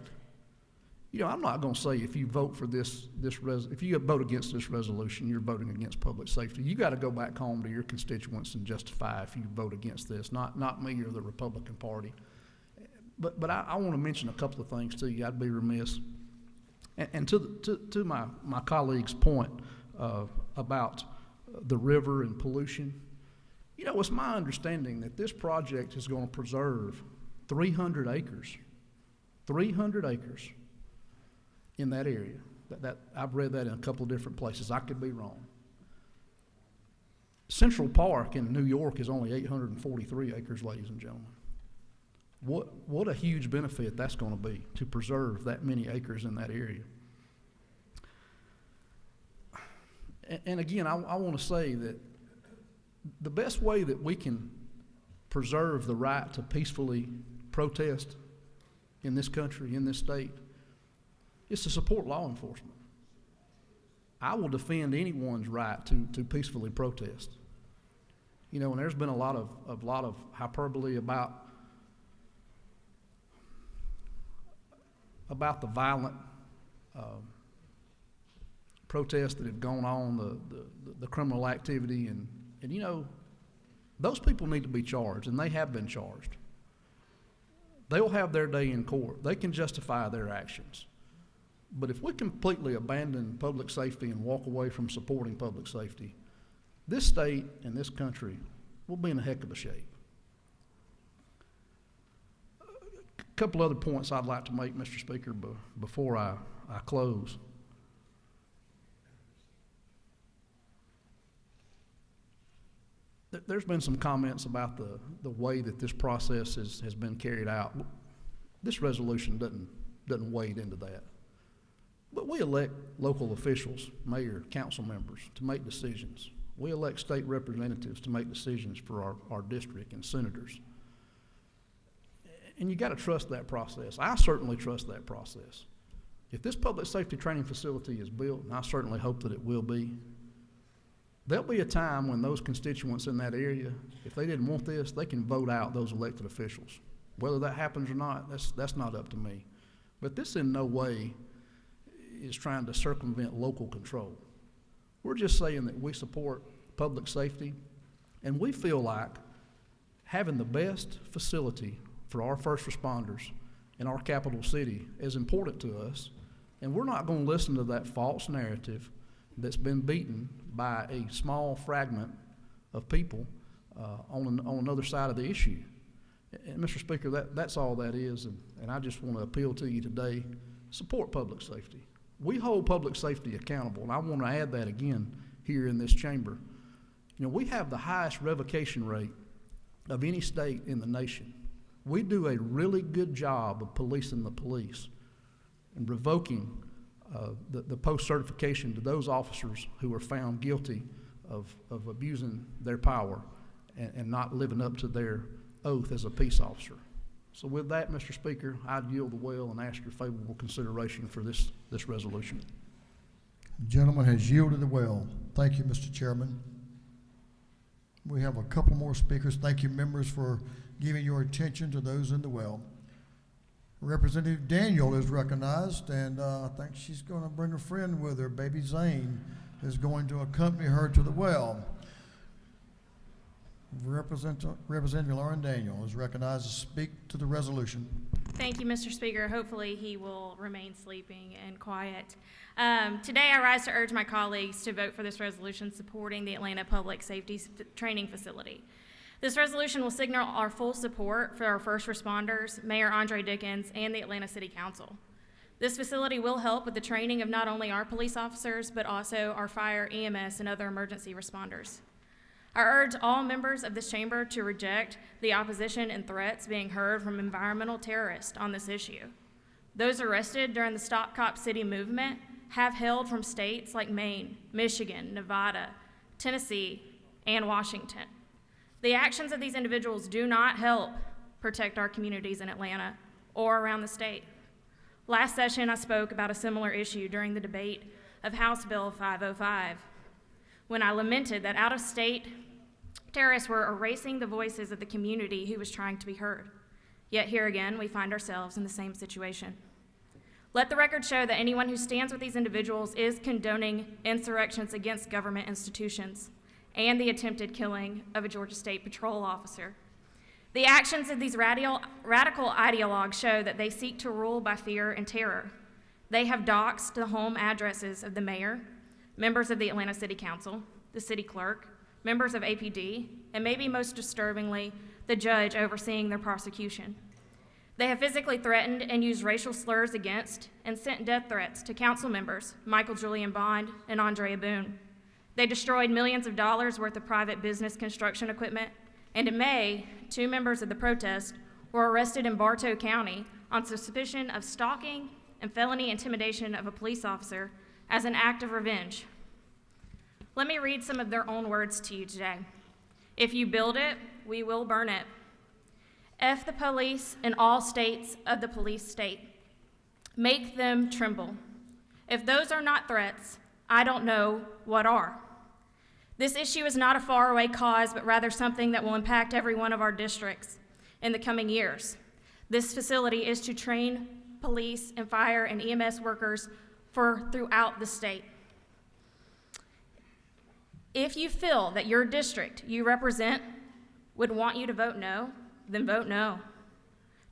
You know, I'm not going to say if you vote for if you vote against this resolution, you're voting against public safety. You got to go back home to your constituents and justify if you vote against this, not me or the Republican Party. But I want to mention a couple of things to you. I'd be remiss. And to my colleague's point about the river and pollution, you know, it's my understanding that this project is going to preserve 300 acres in that area. That I've read that in a couple of different places. I could be wrong. Central Park in New York is only 843 acres, ladies and gentlemen. What a huge benefit that's going to be to preserve that many acres in that area. And again, I want to say that the best way that we can preserve the right to peacefully protest in this country, in this state, is to support law enforcement. I will defend anyone's right to peacefully protest. You know, and there's been a lot of hyperbole about the violent protests that have gone on, the criminal activity, and you know, those people need to be charged, and they have been charged. They'll have their day in court. They can justify their actions. But if we completely abandon public safety and walk away from supporting public safety, this state and this country will be in a heck of a shape. A couple other points I'd like to make, Mr. Speaker, before I close. There's been some comments about the way that this process has been carried out. This resolution doesn't wade into that. But we elect local officials, mayor, council members, to make decisions. We elect state representatives to make decisions for our district and senators. And you got to trust that process. I certainly trust that process. If this public safety training facility is built, and I certainly hope that it will be, there'll be a time when those constituents in that area, if they didn't want this, they can vote out those elected officials. Whether that happens or not, that's not up to me. But this in no way is trying to circumvent local control. We're just saying that we support public safety, and we feel like having the best facility for our first responders in our capital city is important to us, and we're not going to listen to that false narrative that's been beaten by a small fragment of people on another side of the issue. And Mr. Speaker, that's all that is, and I just want to appeal to you today, support public safety. We hold public safety accountable, and I want to add that again here in this chamber. You know, we have the highest revocation rate of any state in the nation. We do a really good job of policing the police and revoking the post-certification to those officers who are found guilty of abusing their power and not living up to their oath as a peace officer. So with that, Mr. Speaker, I'd yield the well and ask your favorable consideration for this resolution. The gentleman has yielded the well. Thank you, Mr. Chairman. We have a couple more speakers. Thank you, members, for giving your attention to those in the well. Representative Daniel is recognized, and I think she's going to bring a friend with her. Baby Zane is going to accompany her to the well. Representative Lauren Daniel is recognized to speak to the resolution. Thank you, Mr. Speaker. Hopefully he will remain sleeping and quiet. Today I rise to urge my colleagues to vote for this resolution supporting the Atlanta Public Safety Training Facility. This resolution will signal our full support for our first responders, Mayor Andre Dickens, and the Atlanta City Council. This facility will help with the training of not only our police officers, but also our fire, EMS, and other emergency responders. I urge all members of this chamber to reject the opposition and threats being heard from environmental terrorists on this issue. Those arrested during the Stop Cop City movement have hailed from states like Maine, Michigan, Nevada, Tennessee, and Washington. The actions of these individuals do not help protect our communities in Atlanta or around the state. Last session, I spoke about a similar issue during the debate of House Bill 505, when I lamented that out-of-state terrorists were erasing the voices of the community who was trying to be heard. Yet here again, we find ourselves in the same situation. Let the record show that anyone who stands with these individuals is condoning insurrections against government institutions and the attempted killing of a Georgia State Patrol officer. The actions of these radical ideologues show that they seek to rule by fear and terror. They have doxed the home addresses of the mayor, members of the Atlanta City Council, the city clerk, members of APD, and maybe most disturbingly, the judge overseeing their prosecution. They have physically threatened and used racial slurs against and sent death threats to council members Michael Julian Bond and Andrea Boone. They destroyed millions of dollars worth of private business construction equipment, and in May, 2 members of the protest were arrested in Bartow County on suspicion of stalking and felony intimidation of a police officer as an act of revenge. Let me read some of their own words to you today. If you build it, we will burn it. F the police in all states of the police state. Make them tremble. If those are not threats, I don't know what are. This issue is not a faraway cause, but rather something that will impact every one of our districts in the coming years. This facility is to train police and fire and EMS workers for throughout the state. If you feel that your district you represent would want you to vote no, then vote no.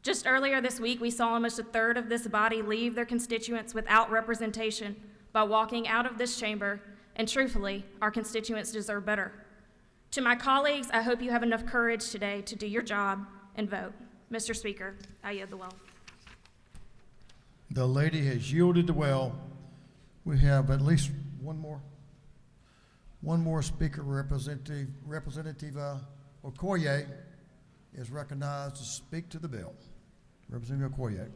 Just earlier this week, we saw almost a third of this body leave their constituents without representation by walking out of this chamber, and truthfully, our constituents deserve better. To my colleagues, I hope you have enough courage today to do your job and vote. Mr. Speaker, I yield the well. The lady has yielded the well. We have at least one more speaker. Representative Okoye is recognized to speak to the bill. Representative Okoye.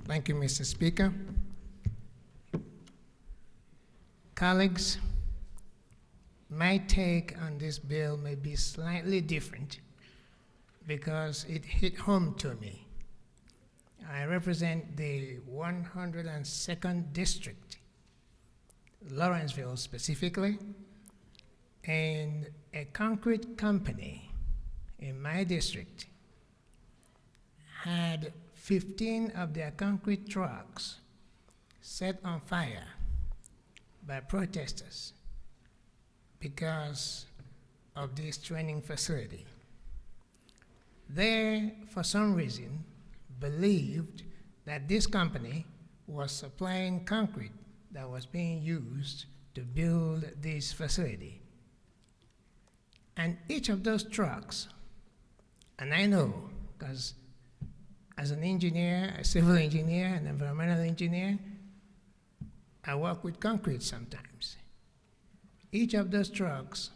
Thank you, Mr. Speaker. Colleagues, my take on this bill may be slightly different because it hit home to me. I represent the 102nd District, Lawrenceville specifically, and a concrete company in my district had 15 of their concrete trucks set on fire by protesters because of this training facility. They, for some reason, believed that this company was supplying concrete that was being used to build this facility. And each of those trucks, and I know, because as an engineer, a civil engineer, an environmental engineer, I work with concrete sometimes. Each of those trucks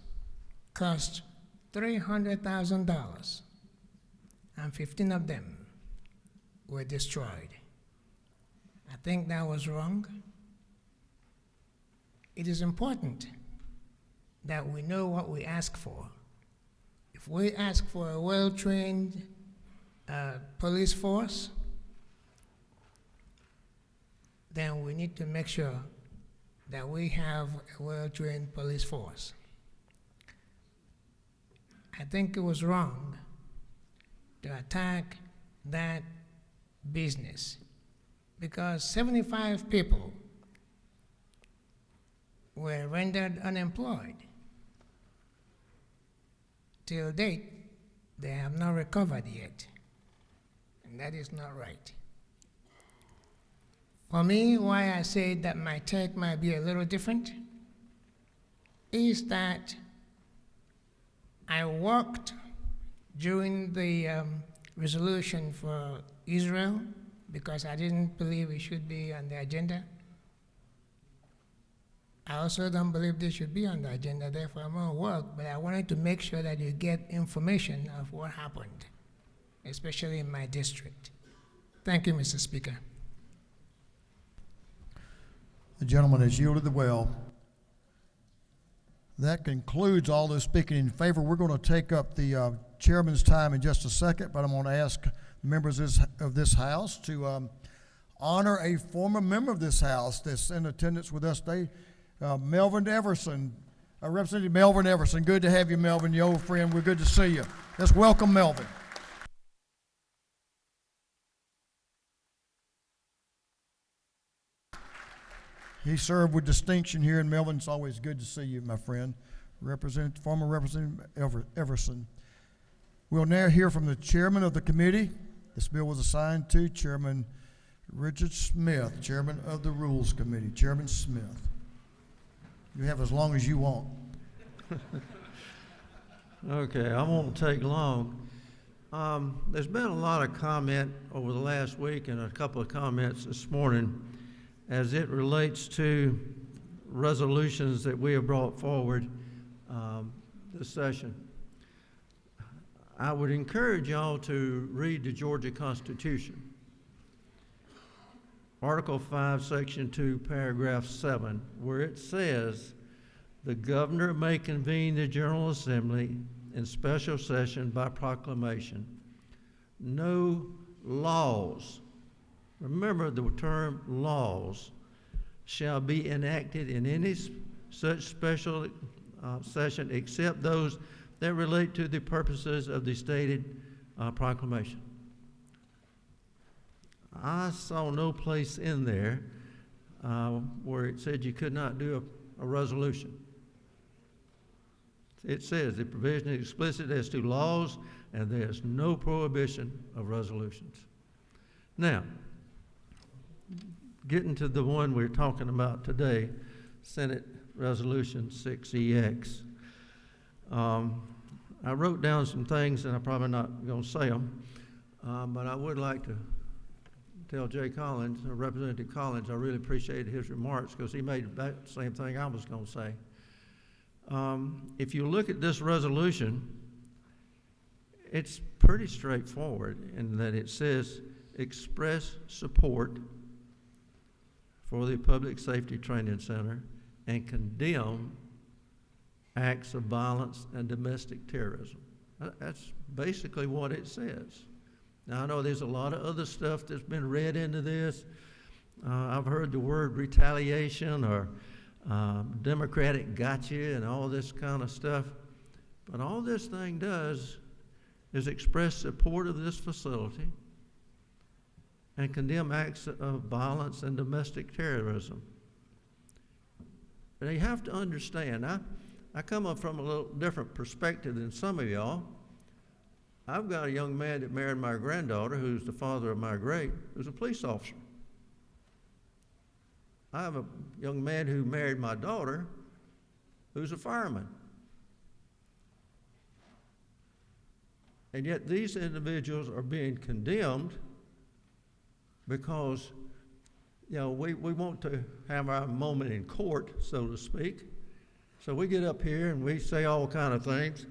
cost $300,000, and 15 of them were destroyed. I think that was wrong. It is important that we know what we ask for. If we ask for a well-trained police force, then we need to make sure that we have a well-trained police force. I think it was wrong to attack that business because 75 people were rendered unemployed. Till date, they have not recovered yet, and that is not right. For me, why I say that my take might be a little different is that I worked during the resolution for Israel because I didn't believe it should be on the agenda. I also don't believe this should be on the agenda, therefore I'm going to work, but I wanted to make sure that you get information of what happened, especially in my district. Thank you, Mr. Speaker. The gentleman has yielded the well. That concludes all those speaking in favor. We're going to take up the chairman's time in just a second, but I'm going to ask members of this House to honor a former member of this House that's in attendance with us today, Melvin Everson, Representative Melvin Everson. Good to have you, Melvin, your old friend. We're good to see you. Let's welcome Melvin. He served with distinction here, and Melvin, it's always good to see you, my friend. Former Representative Everson. We'll now hear from the chairman of the committee. This bill was assigned to Chairman Richard Smith, chairman of the Rules Committee. Chairman Smith. You have as long as you want. Okay, I won't take long. There's been a lot of comment over the last week and a couple of comments this morning as it relates to resolutions that we have brought forward this session. I would encourage y'all to read the Georgia Constitution. Article 5, Section 2, Paragraph 7, where it says, the governor may convene the General Assembly in special session by proclamation. No laws, remember the term laws, shall be enacted in any such special session except those that relate to the purposes of the stated proclamation. I saw no place in there where it said you could not do a resolution. It says the provision is explicit as to laws, and there's no prohibition of resolutions. Now, getting to the one we're talking about today, Senate Resolution 6EX. I wrote down some things, and I'm probably not going to say them, but I would like to tell Jay Collins, or Representative Collins, I really appreciated his remarks because he made the same thing I was going to say. If you look at this resolution, it's pretty straightforward in that it says express support for the Public Safety Training Center and condemn acts of violence and domestic terrorism. That's basically what it says. Now, I know there's a lot of other stuff that's been read into this. I've heard the word retaliation or Democratic gotcha and all this kind of stuff. But all this thing does is express support of this facility and condemn acts of violence and domestic terrorism. But you have to understand, I come up from a little different perspective than some of y'all. I've got a young man that married my granddaughter, who's the father of my great, who's a police officer. I have a young man who married my daughter, who's a fireman. And yet these individuals are being condemned because, you know, we want to have our moment in court, so to speak. So we get up here and we say all kind of things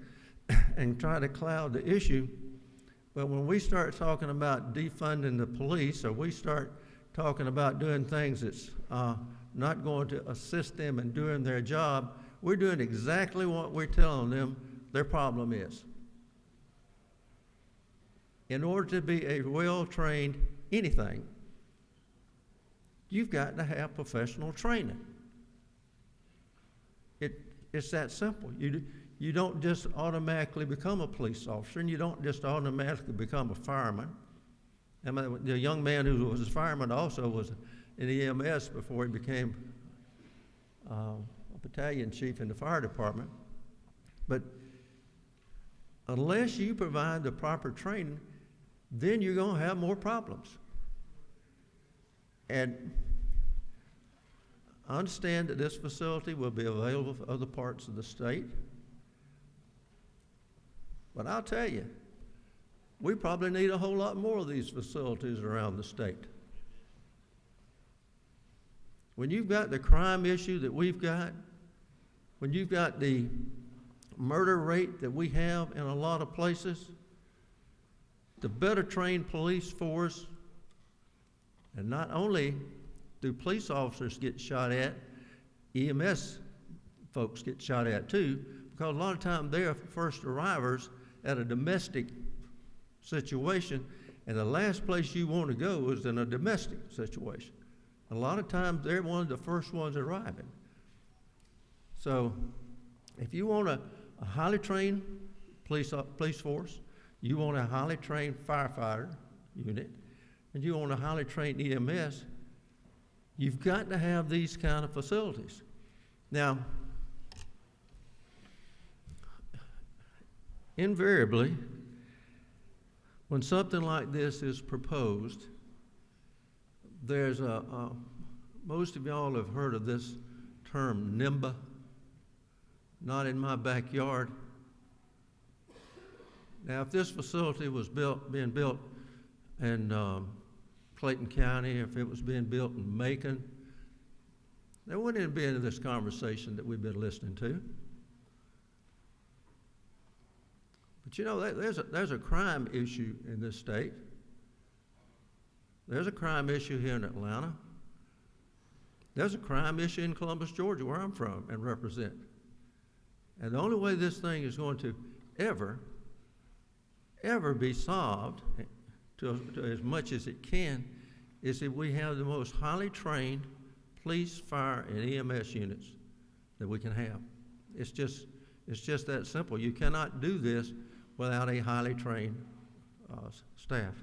and try to cloud the issue. But when we start talking about defunding the police, or we start talking about doing things that's not going to assist them in doing their job, we're doing exactly what we're telling them their problem is. In order to be a well-trained anything, you've got to have professional training. It's that simple. You don't just automatically become a police officer, and you don't just automatically become a fireman. I mean, the young man who was a fireman also was in EMS before he became a battalion chief in the fire department. But unless you provide the proper training, then you're going to have more problems. And I understand that this facility will be available for other parts of the state. But I'll tell you, we probably need a whole lot more of these facilities around the state. When you've got the crime issue that we've got, when you've got the murder rate that we have in a lot of places, the better trained police force, and not only do police officers get shot at, EMS folks get shot at too, because a lot of times they're first arrivers at a domestic situation, And the last place you want to go is in a domestic situation. A lot of times they're one of the first ones arriving. So if you want a highly trained police force, you want a highly trained firefighter unit, and you want a highly trained EMS, you've got to have these kind of facilities. Now, invariably, when something like this is proposed, there's most of y'all have heard of this term, NIMBA, not in my backyard. Now, if this facility was being built in Clayton County, if it was being built in Macon, there wouldn't have been this conversation that we've been listening to. But you know, there's a crime issue in this state. There's a crime issue here in Atlanta. There's a crime issue in Columbus, Georgia, where I'm from and represent. And the only way this thing is going to ever be solved to as much as it can is if we have the most highly trained police, fire, and EMS units that we can have. It's just that simple. You cannot do this without a highly trained staff.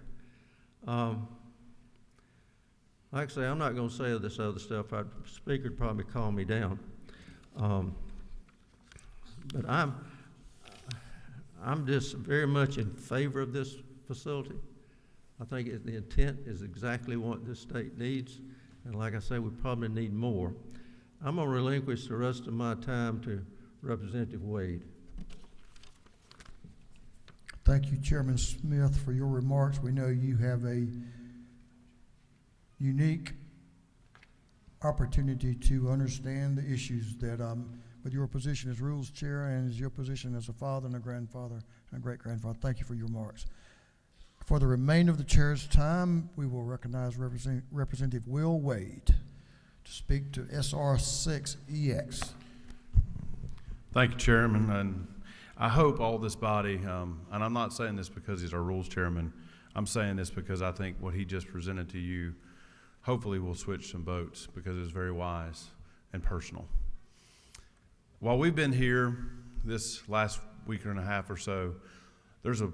Like I say, I'm not going to say this other stuff. The speaker would probably calm me down. But I'm just very much in favor of this facility. I think the intent is exactly what this state needs. And like I say, we probably need more. I'm going to relinquish the rest of my time to Representative Wade. Thank you, Chairman Smith, for your remarks. We know you have a unique opportunity to understand the issues that, with your position as Rules Chair and as your position as a father and a grandfather and a great-grandfather. Thank you for your remarks. For the remainder of the Chair's time, we will recognize Representative Will Wade to speak to SR 6EX. Thank you, Chairman, and I hope all this body, and I'm not saying this because he's our Rules Chairman, I'm saying this because I think what he just presented to you hopefully will switch some votes because it was very wise and personal. While we've been here this last week and a half or so, there's a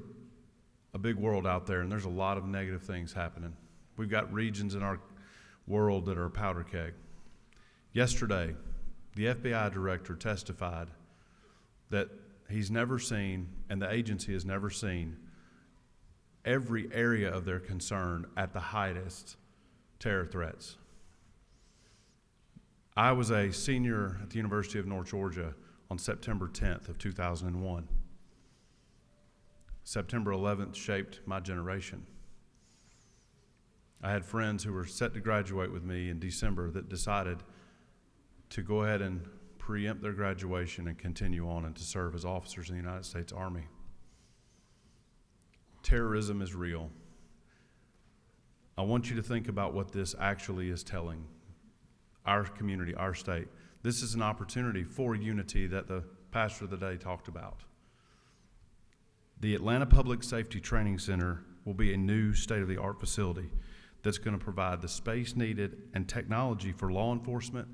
big world out there, and there's a lot of negative things happening. We've got regions in our world that are a powder keg. Yesterday, the FBI director testified that he's never seen, and the agency has never seen, every area of their concern at the highest terror threats. I was a senior at the University of North Georgia on September 10th of 2001. September 11th shaped my generation. I had friends who were set to graduate with me in December that decided to go ahead and preempt their graduation and continue on and to serve as officers in the United States Army. Terrorism is real. I want you to think about what this actually is telling our community, our state. This is an opportunity for unity that the pastor of the day talked about. The Atlanta Public Safety Training Center will be a new state-of-the-art facility that's going to provide the space needed and technology for law enforcement,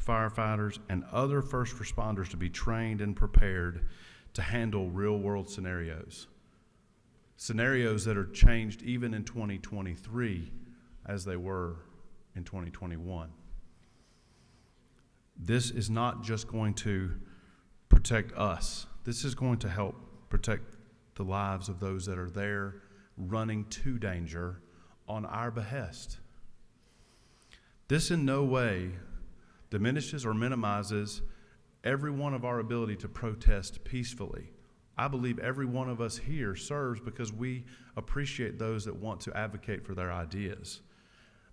firefighters, and other first responders to be trained and prepared to handle real-world scenarios. Scenarios that are changed even in 2023 as they were in 2021. This is not just going to protect us. This is going to help protect the lives of those that are there running to danger on our behest. This in no way diminishes or minimizes every one of our ability to protest peacefully. I believe every one of us here serves because we appreciate those that want to advocate for their ideas.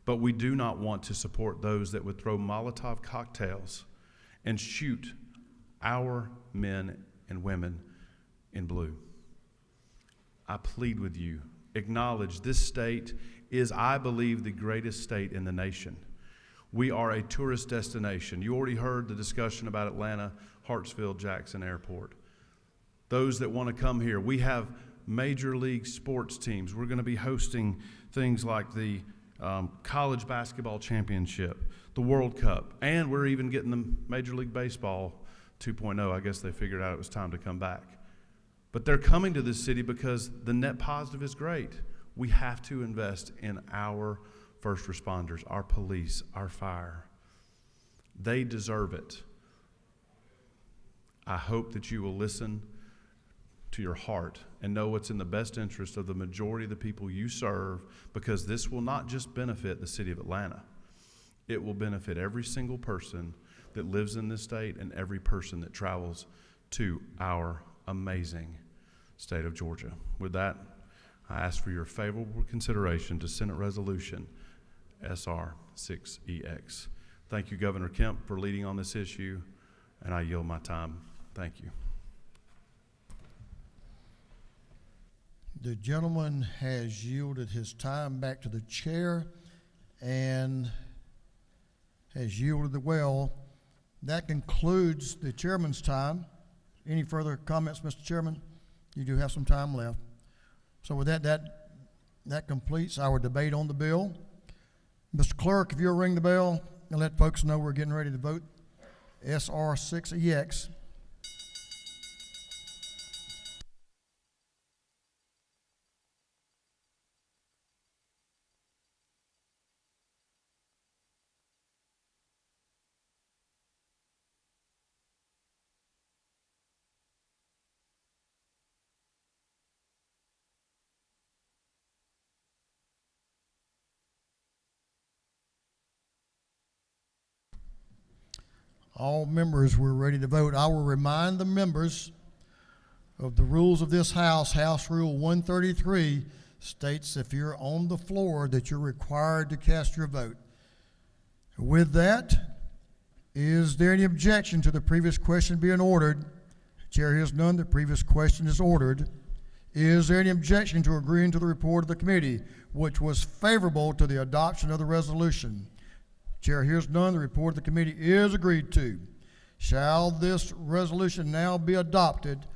But we do not want to support those that would throw Molotov cocktails and shoot our men and women in blue. I plead with you, acknowledge this state is, I believe, the greatest state in the nation. We are a tourist destination. You already heard the discussion about Atlanta, Hartsfield, Jackson Airport. Those that want to come here, we have major league sports teams. We're going to be hosting things like the college basketball championship, the World Cup, and we're even getting the Major League Baseball 2.0. I guess they figured out it was time to come back. But they're coming to this city because the net positive is great. We have to invest in our first responders, our police, our fire. They deserve it. I hope that you will listen to your heart and know what's in the best interest of the majority of the people you serve, because this will not just benefit the city of Atlanta. It will benefit every single person that lives in this state and every person that travels to our amazing state of Georgia. With that, I ask for your favorable consideration to Senate Resolution SR 6EX. Thank you, Governor Kemp, for leading on this issue, and I yield my time. Thank you. The gentleman has yielded his time back to the chair and has yielded the well. That concludes the chairman's time. Any further comments, Mr. Chairman? You do have some time left. So with that completes our debate on the bill. Mr. Clerk, if you'll ring the bell and let folks know we're getting ready to vote SR 6EX. All members were ready to vote. I will remind the members of the rules of this House. House Rule 133 states if you're on the floor that you're required to cast your vote. With that, is there any objection to the previous question being ordered? Chair hears none. The previous question is ordered. Is there any objection to agreeing to the report of the committee, which was favorable to the adoption of the resolution? Chair hears none. The report of the committee is agreed to. Shall this resolution now be adopted?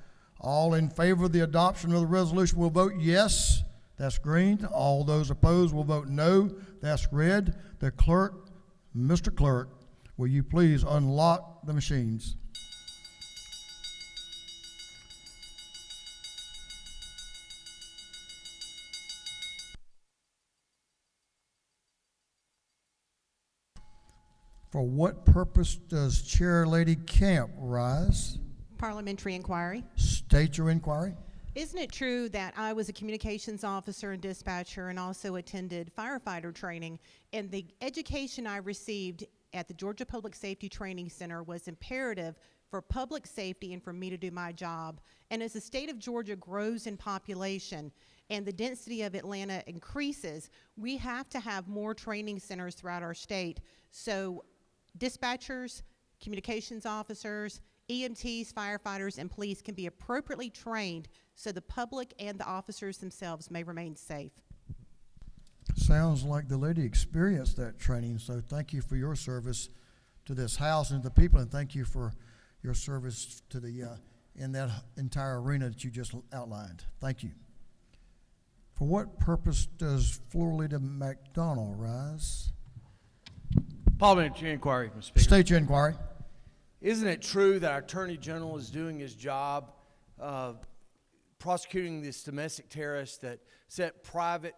All in favor of the adoption of the resolution will vote yes. That's green. All those opposed will vote no. That's red. The clerk, Mr. Clerk, will you please unlock the machines? For what purpose does Chair Lady Camp rise? Parliamentary inquiry. State your inquiry. Isn't it true that I was a communications officer and dispatcher and also attended firefighter training, and the education I received at the Georgia Public Safety Training Center was imperative for public safety and for me to do my job? And as the state of Georgia grows in population and the density of Atlanta increases, we have to have more training centers throughout our state. So dispatchers, communications officers, EMTs, firefighters, and police can be appropriately trained so the public and the officers themselves may remain safe. Sounds like the lady experienced that training, so thank you for your service to this House and to the people, and thank you for your service to the in that entire arena that you just outlined. Thank you. For what purpose does Floor Leader McDonald rise? Parliamentary inquiry, Mr. Speaker. State your inquiry. Isn't it true that our Attorney General is doing his job prosecuting this domestic terrorist that set private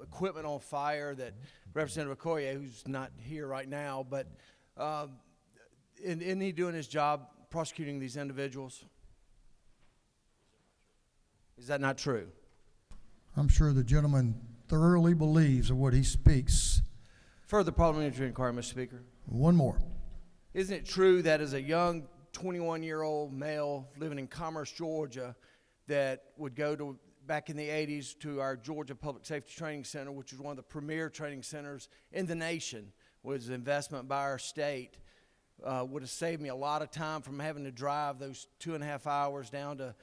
equipment on fire, that Representative Okoye, who's not here right now, but isn't he doing his job prosecuting these individuals? Is that not true? I'm sure the gentleman thoroughly believes of what he speaks. Further parliamentary inquiry, Mr. Speaker. One more. Isn't it true that as a young 21-year-old male living in Commerce, Georgia, that would go to, back in the 80s, to our Georgia Public Safety Training Center, which was one of the premier training centers in the nation, was an investment by our state, would have saved me a lot of time from having to drive those 2.5 hours down to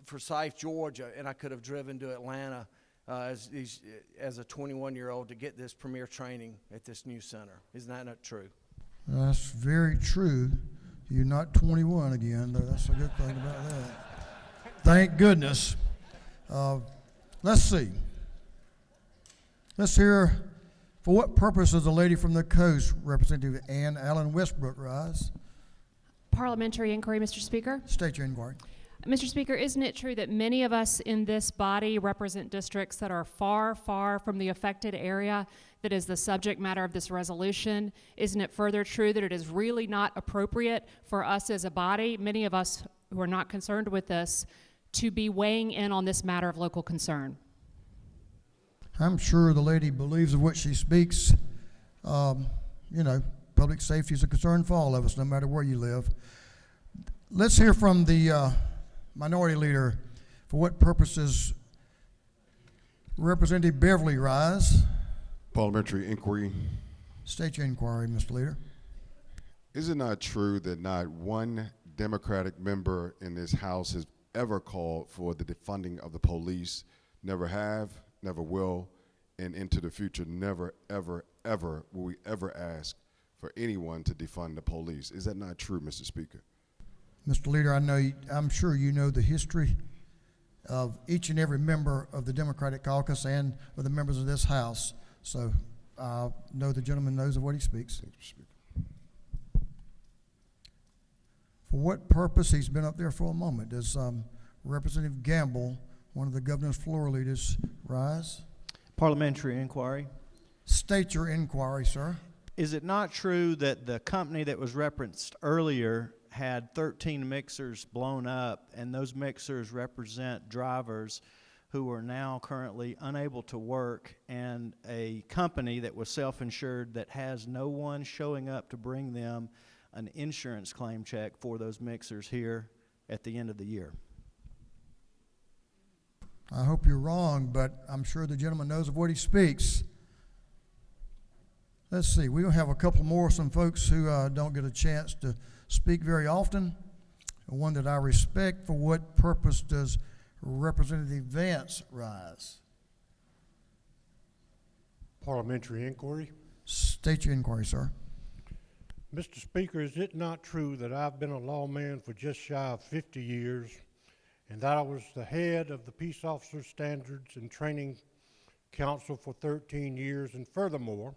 Forsyth, Georgia, and I could have driven to Atlanta as a 21-year-old to get this premier training at this new center. Isn't that not true? That's very true. You're not 21 again, though. That's a good thing about that. Thank goodness. Let's see. Let's hear, for what purpose does the lady from the coast, Representative Ann Allen Westbrook, rise? Parliamentary inquiry, Mr. Speaker. State your inquiry. Mr. Speaker, isn't it true that many of us in this body represent districts that are far, far from the affected area that is the subject matter of this resolution? Isn't it further true that it is really not appropriate for us as a body, many of us who are not concerned with this, to be weighing in on this matter of local concern? I'm sure the lady believes of what she speaks. You know, public safety is a concern for all of us, no matter where you live. Let's hear from the minority leader. For what purposes Representative Beverly rise? Parliamentary inquiry. State your inquiry, Mr. Leader. Is it not true that not one Democratic member in this House has ever called for the defunding of the police? Never have, never will, and into the future, never, ever, ever will we ever ask for anyone to defund the police. Is that not true, Mr. Speaker? Mr. Leader, I'm sure you know the history of each and every member of the Democratic caucus and of the members of this House. So I know the gentleman knows of what he speaks. Thank you, Speaker. For what purpose, he's been up there for a moment, does Representative Gamble, one of the governor's floor leaders, rise? Parliamentary inquiry. State your inquiry, sir. Is it not true that the company that was referenced earlier had 13 mixers blown up, and those mixers represent drivers who are now currently unable to work, and a company that was self-insured that has no one showing up to bring them an insurance claim check for those mixers here at the end of the year? I hope you're wrong, but I'm sure the gentleman knows of what he speaks. Let's see, we'll have a couple more, some folks who don't get a chance to speak very often. One that I respect. For what purpose does Representative Vance rise? Parliamentary inquiry. State your inquiry, sir. Mr. Speaker, is it not true that I've been a lawman for just shy of 50 years, and that I was the head of the Peace Officer Standards and Training Council for 13 years, and furthermore,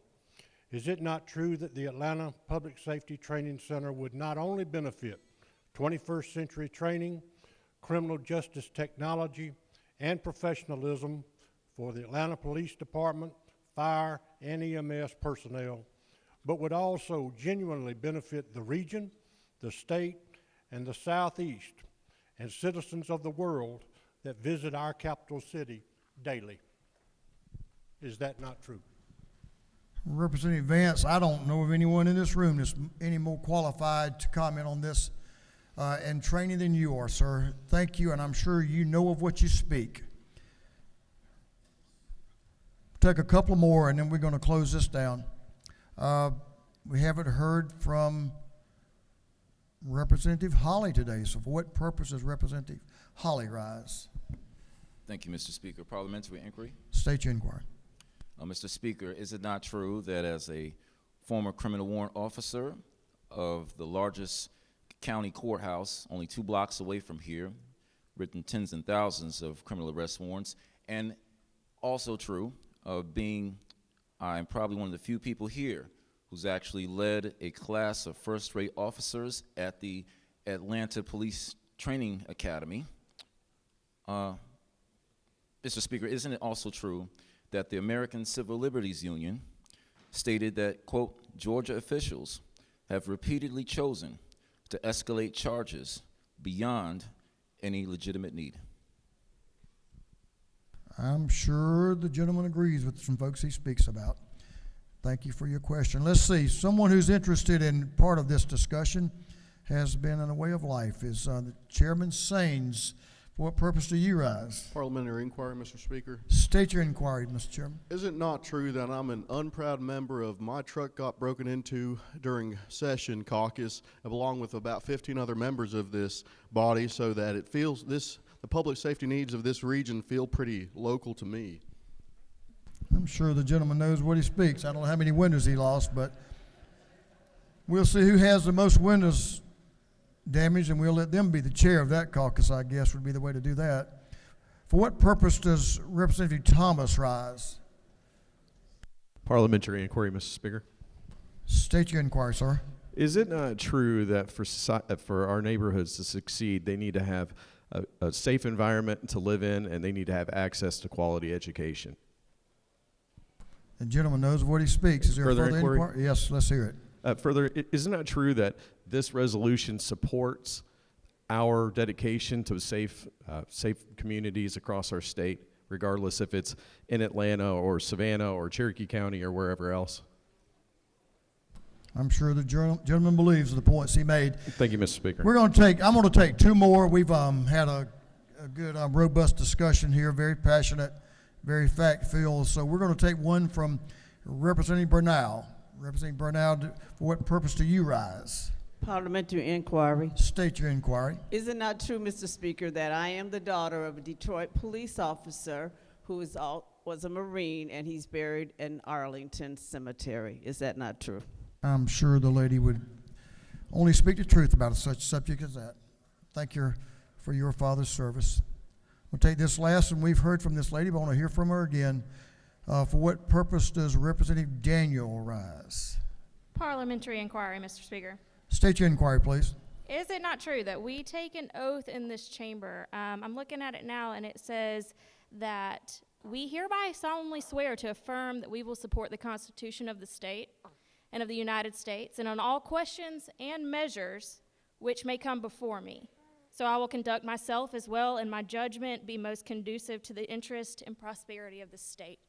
is it not true that the Atlanta Public Safety Training Center would not only benefit 21st century training, criminal justice technology, and professionalism for the Atlanta Police Department, fire, and EMS personnel, but would also genuinely benefit the region, the state, and the Southeast, and citizens of the world that visit our capital city daily? Is that not true? Representative Vance, I don't know of anyone in this room that's any more qualified to comment on this and training than you are, sir. Thank you, and I'm sure you know of what you speak. Take a couple more, and then we're going to close this down. We haven't heard from Representative Holly today, so for what purpose does Representative Holly rise? Thank you, Mr. Speaker. Parliamentary inquiry. State your inquiry. Mr. Speaker, is it not true that as a former criminal warrant officer of the largest county courthouse, only 2 blocks away from here, written tens and thousands of criminal arrest warrants, and also true of being, I'm probably one of the few people here who's actually led a class of first-rate officers at the Atlanta Police Training Academy. Mr. Speaker, isn't it also true that the American Civil Liberties Union stated that, quote, Georgia officials have repeatedly chosen to escalate charges beyond any legitimate need? I'm sure the gentleman agrees with some folks he speaks about. Thank you for your question. Let's see, someone who's interested in part of this discussion has been in a way of life is the Chairman Saines. For what purpose do you rise? Parliamentary inquiry, Mr. Speaker. State your inquiry, Mr. Chairman. Is it not true that I'm an unproud member of my truck got broken into during session caucus, along with about 15 other members of this body, so that it feels the public safety needs of this region feel pretty local to me? I'm sure the gentleman knows what he speaks. I don't know how many windows he lost, but we'll see who has the most windows damaged, and we'll let them be the chair of that caucus, I guess, would be the way to do that. For what purpose does Representative Thomas rise? Parliamentary inquiry, Mr. Speaker. State your inquiry, sir. Is it not true that for our neighborhoods to succeed, they need to have a safe environment to live in, and they need to have access to quality education? The gentleman knows what he speaks. Is there Further a further inquiry? inquiry? Yes, let's hear it. Further, isn't it true that this resolution supports our dedication to safe communities across our state, regardless if it's in Atlanta or Savannah or Cherokee County or wherever else? I'm sure the gentleman believes the points he made. Thank you, Mr. Speaker. I'm going to take two more. We've had a good, robust discussion here, very passionate, very fact-filled. So we're going to take one from Representative Bernal. Representative Bernal, for what purpose do you rise? Parliamentary inquiry. State your inquiry. Is it not true, Mr. Speaker, that I am the daughter of a Detroit police officer who was a Marine, and he's buried in Arlington Cemetery? Is that not true? I'm sure the lady would only speak the truth about such a subject as that. Thank you for your father's service. We'll take this last, and we've heard from this lady, but I want to hear from her again. For what purpose does Representative Daniel rise? Parliamentary inquiry, Mr. Speaker. State your inquiry, please. Is it not true that we take an oath in this chamber? I'm looking at it now, and it says that we hereby solemnly swear to affirm that we will support the Constitution of the state and of the United States, and on all questions and measures which may come before me. So I will conduct myself as well, and my judgment be most conducive to the interest and prosperity of the state.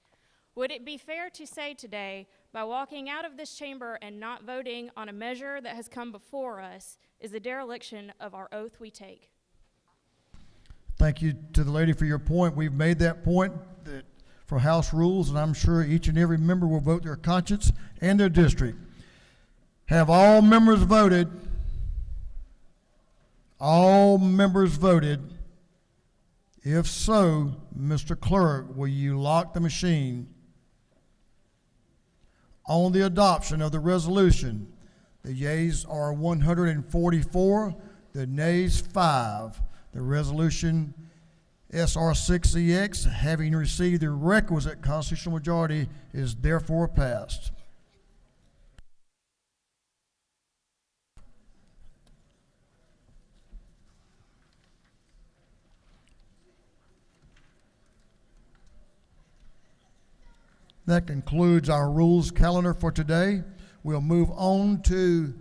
Would it be fair to say today, by walking out of this chamber and not voting on a measure that has come before us is a dereliction of our oath we take? Thank you to the lady for your point. We've made that point for House rules, and I'm sure each and every member will vote their conscience and their district. Have all members voted? All members voted. If so, Mr. Clerk, will you lock the machine on the adoption of the resolution? The yeas are 144, the nays 5. The resolution SR6EX, having received the requisite constitutional majority, is therefore passed. That concludes our rules calendar for today. We'll move on to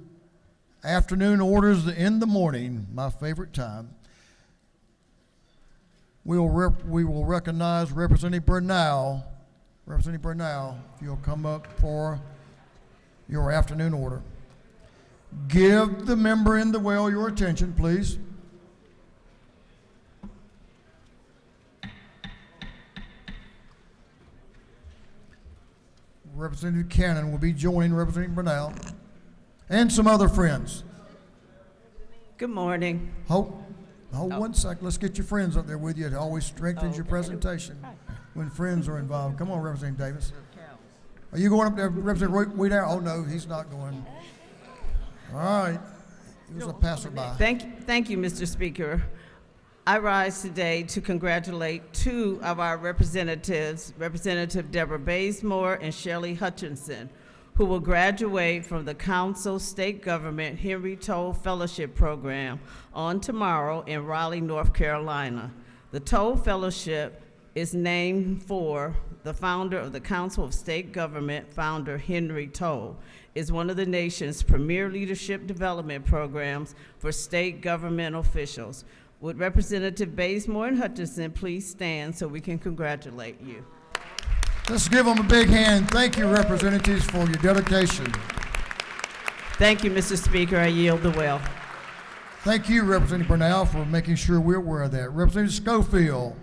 afternoon orders in the morning, my favorite time. We will recognize Representative Bernal. Representative Bernal, if you'll come up for your afternoon order. Give the member in the well your attention, please. Representative Cannon will be joining Representative Bernal and some other friends. Good morning. Hold 1 second. Let's get your friends up there with you. It always strengthens your presentation when friends are involved. Come on, Representative Davis. Are you going up there, Representative Weedow? Oh, no, he's not going. All right. He was a passerby. Thank you, Mr. Speaker. I rise today to congratulate two of our representatives, Representative Deborah Bazemore and Shelley Hutchinson, who will graduate from the Council State Government Henry Toll Fellowship Program on tomorrow in Raleigh, North Carolina. The Toll Fellowship is named for the founder of the Council of State Government, founder Henry Toll. Is one of the nation's premier leadership development programs for state government officials. Would Representative Bazemore and Hutchinson please stand so we can congratulate you? Let's give them a big hand. Thank you, representatives, for your dedication. Thank you, Mr. Speaker. I yield the well. Thank you, Representative Bernal, for making sure we're aware of that. Representative Schofield.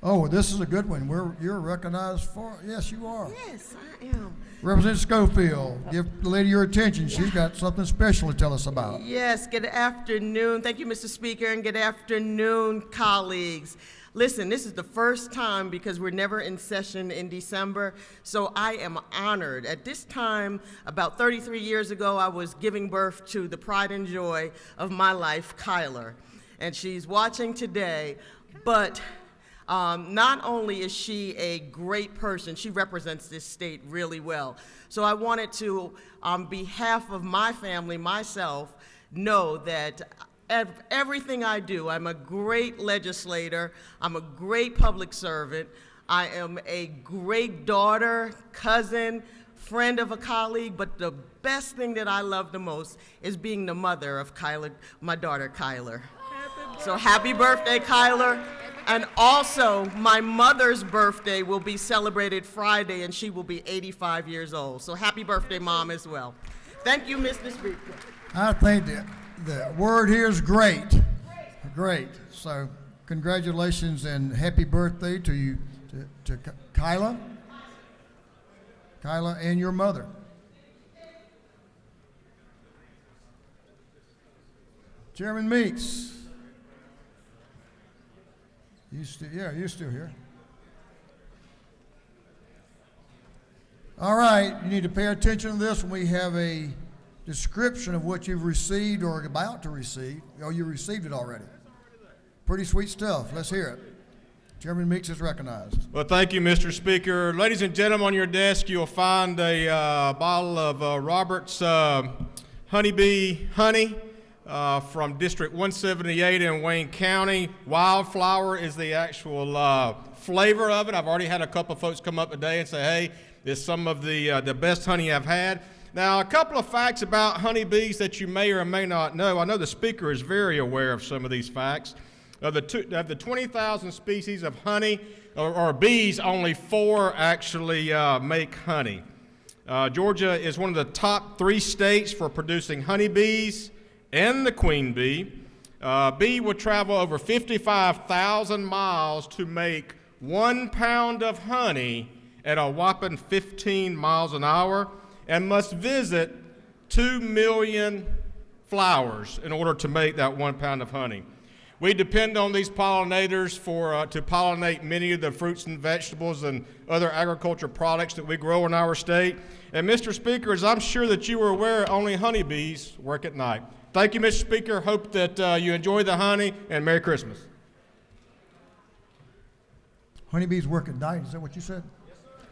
Oh, this is a good one. You're recognized for, yes, you are. Yes, I am. Representative Schofield, give the lady your attention. She's got something special to tell us about. Yes, good afternoon. Thank you, Mr. Speaker, and good afternoon, colleagues. Listen, this is the first time because we're never in session in December, so I am honored. At this time, about 33 years ago, I was giving birth to the pride and joy of my life, Kyler, and she's watching today. But not only is she a great person, she represents this state really well. So I wanted to, on behalf of my family, myself, know that everything I do, I'm a great legislator, I'm a great public servant, I am a great daughter, cousin, friend of a colleague, but the best thing that I love the most is being the mother of Kyler, my daughter, Kyler. So happy birthday, Kyler. And also, my mother's birthday will be celebrated Friday, and she will be 85 years old. So happy birthday, Mom, as well. Thank you, Mr. Speaker. I think the word here is great. Great. So congratulations and happy birthday to you, to Kyla. Kyla and your mother. Chairman Meeks. You're still here. All right, you need to pay attention to this when we have a description of what you've received or are about to receive. Oh, you received it already. Pretty sweet stuff. Let's hear it. Chairman Meeks is recognized. Well, thank you, Mr. Speaker. Ladies and gentlemen, on your desk you'll find a bottle of Robert's Honeybee Honey from District 178 in Wayne County. Wildflower is the actual flavor of it. I've already had a couple of folks come up today and say, hey, it's some of the best honey I've had. Now, a couple of facts about honeybees that you may or may not know. I know the Speaker is very aware of some of these facts. Of the 20,000 species of honey, or bees, only 4 actually make honey. Georgia is one of the top 3 states for producing honeybees and the queen bee. Bee would travel over 55,000 miles to make 1 pound of honey at a whopping 15 miles an hour and must visit 2 million flowers in order to make that 1 pound of honey. We depend on these pollinators to pollinate many of the fruits and vegetables and other agriculture products that we grow in our state. And Mr. Speaker, as I'm sure that you are aware, only honeybees work at night. Thank you, Mr. Speaker. Hope that you enjoy the honey, and Merry Christmas. Honeybees work at night, is that what you said? Yes, sir.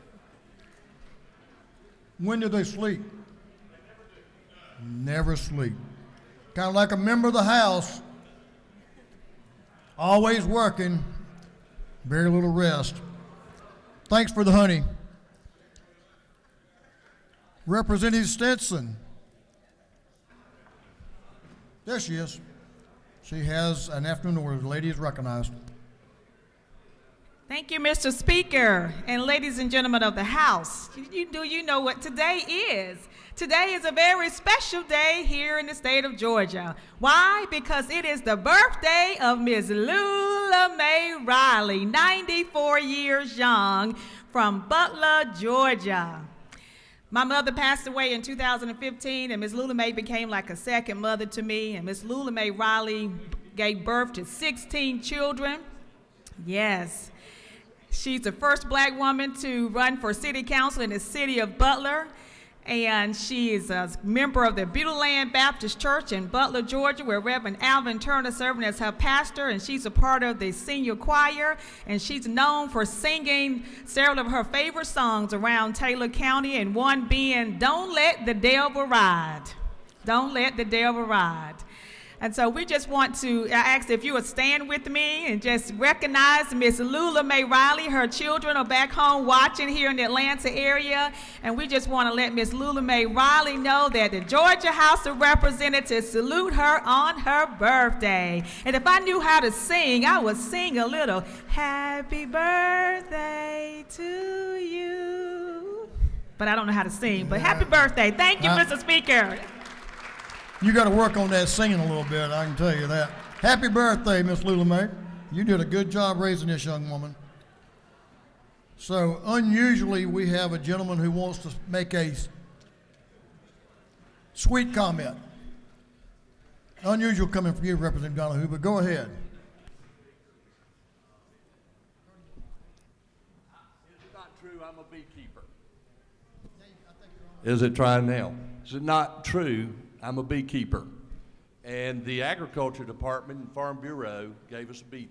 When do they sleep? Never sleep. Kind of like a member of the House. Always working, very little rest. Thanks for the honey. Representative Stinson. There she is. She has an afternoon order. The lady is recognized. Thank you, Mr. Speaker, and ladies and gentlemen of the House. Do you know what today is? Today is a very special day here in the state of Georgia. Why? Because it is the birthday of Ms. Lula Mae Riley, 94 years young, from Butler, Georgia. My mother passed away in 2015, and Ms. Lula Mae became like a second mother to me, and Ms. Lula Mae Riley gave birth to 16 children. Yes. She's the first black woman to run for city council in the city of Butler. And she is a member of the Beulah Baptist Church in Butler, Georgia, where Reverend Alvin Turner serving as her pastor, and she's a part of the senior choir, and she's known for singing several of her favorite songs around Taylor County, and one being, Don't Let the Devil Ride. Don't Let the Devil Ride. And so we just want to ask if you would stand with me and just recognize Miss Lula Mae Riley. Her children are back home watching here in the Atlanta area. And we just want to let Miss Lula Mae Riley know that the Georgia House of Representatives salute her on her birthday. And if I knew how to sing, I would sing a little Happy Birthday to you. But I don't know how to sing, but happy birthday. Thank you, Mr. Speaker. You got to work on that singing a little bit, I can tell you that. Happy birthday, Miss Lula Mae. You did a good job raising this young woman. So unusually, we have a gentleman who wants to make a sweet comment. Unusual coming from you, Representative Donahue, but go ahead. Is it not true I'm a beekeeper? Is it trying now? Is it not true I'm a beekeeper? And the Agriculture Department and Farm Bureau gave us a bee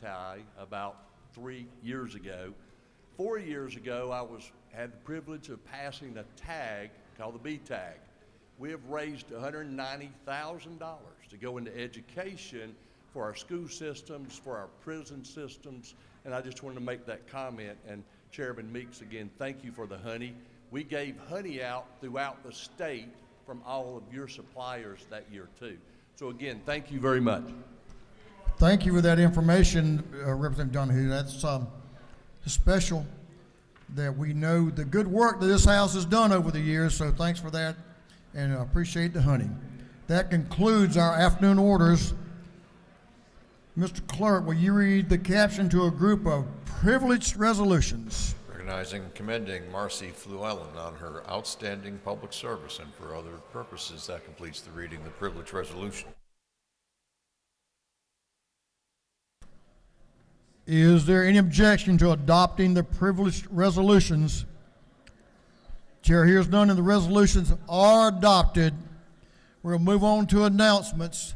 tie about 3 years ago. 4 years ago, I had the privilege of passing a tag called the B tag. We have raised $190,000 to go into education for our school systems, for our prison systems, and I just wanted to make that comment. And Chairman Meeks, again, thank you for the honey. We gave honey out throughout the state from all of your suppliers that year too. So again, thank you very much. Thank you for that information, Representative Donahue. That's special that we know the good work that this House has done over the years, so thanks for that, and I appreciate the honey. That concludes our afternoon orders. Mr. Clerk, will you read the caption to a group of privileged resolutions? Recognizing and commending Marcy Fluellen on her outstanding public service and for other purposes. That completes the reading of the privileged resolution. Is there any objection to adopting the privileged resolutions? Chair hears none, and the resolutions are adopted. We'll move on to announcements.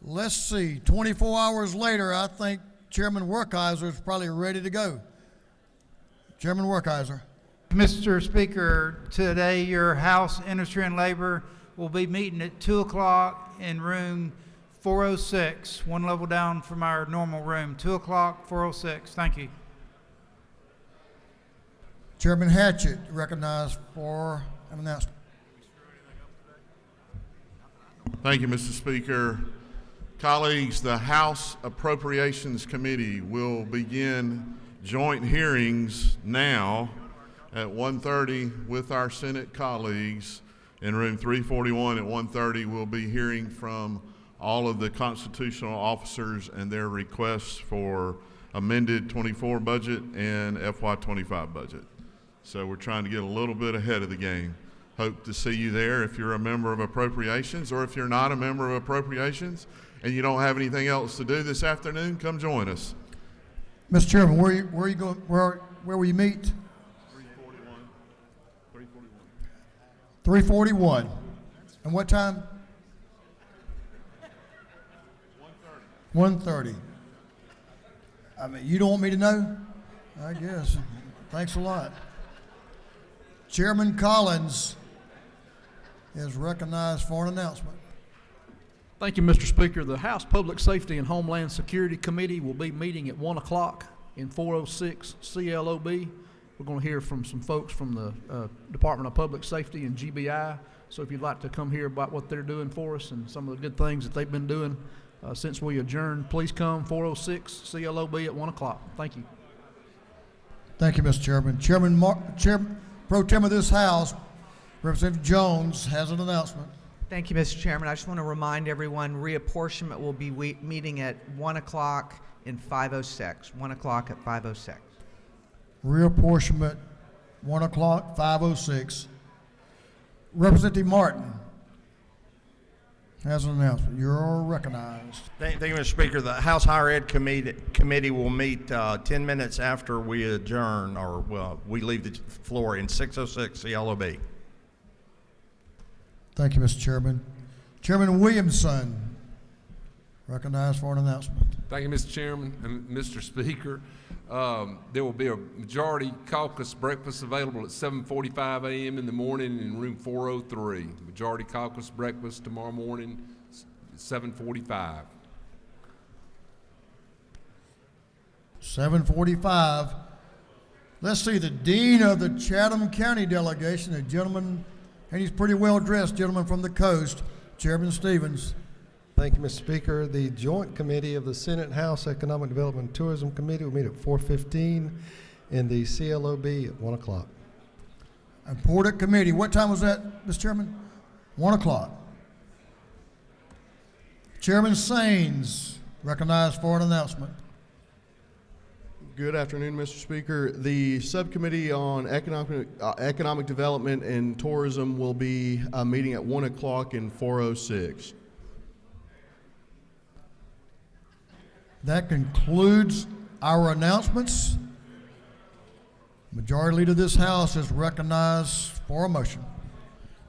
Let's see, 24 hours later, I think Chairman Werkheiser is probably ready to go. Chairman Werkheiser. Mr. Speaker, today your House Industry and Labor will be meeting at 2 o'clock in room 406, one level down from our normal room. 2 o'clock, 406. Thank you. Chairman Hatchett, recognized for an announcement. Thank you, Mr. Speaker. Colleagues, the House Appropriations Committee will begin joint hearings now at 1:30 with our Senate colleagues. In room 341 at 1:30, we'll be hearing from all of the constitutional officers and their requests for amended 24 budget and FY25 budget. So we're trying to get a little bit ahead of the game. Hope to see you there if you're a member of Appropriations, or if you're not a member of Appropriations and you don't have anything else to do this afternoon, come join us. Mr. Chairman, where are you going? Where will you meet? 341. And what time? 1:30. I mean, you don't want me to know? I guess. Thanks a lot. Chairman Collins is recognized for an announcement. Thank you, Mr. Speaker. The House Public Safety and Homeland Security Committee will be meeting at 1 o'clock in 406 CLOB. We're going to hear from some folks from the Department of Public Safety and GBI. So if you'd like to come hear about what they're doing for us and some of the good things that they've been doing since we adjourned, please come 406 CLOB at 1 o'clock. Thank you. Thank you, Mr. Chairman. Chairman Pro Tem of this House, Representative Jones, has an announcement. Thank you, Mr. Chairman. I just want to remind everyone reapportionment will be meeting at 1 o'clock in 506. 1 o'clock at 506. Reapportionment, 1 o'clock, 506. Representative Martin has an announcement. You're recognized. Thank you, Mr. Speaker. The House Higher Ed Committee will meet 10 minutes after we adjourn, or we leave the floor in 606 CLOB. Thank you, Mr. Chairman. Chairman Williamson, recognized for an announcement. Thank you, Mr. Chairman and Mr. Speaker. There will be a majority caucus breakfast available at 7:45 a.m. in the morning in room 403. Majority caucus breakfast tomorrow morning, 7:45. 7:45. Let's see, the Dean of the Chatham County delegation, a gentleman, and he's pretty well dressed, gentleman from the coast, Chairman Stevens. Thank you, Mr. Speaker. The Joint Committee of the Senate House Economic Development and Tourism Committee will meet at 4:15 in the CLOB at 1 o'clock. Important committee. What time was that, Mr. Chairman? 1 o'clock. Chairman Saines, recognized for an announcement. Good afternoon, Mr. Speaker. The Subcommittee on Economic Development and Tourism will be meeting at 1 o'clock in 406. That concludes our announcements. Majority Leader of this House is recognized for a motion.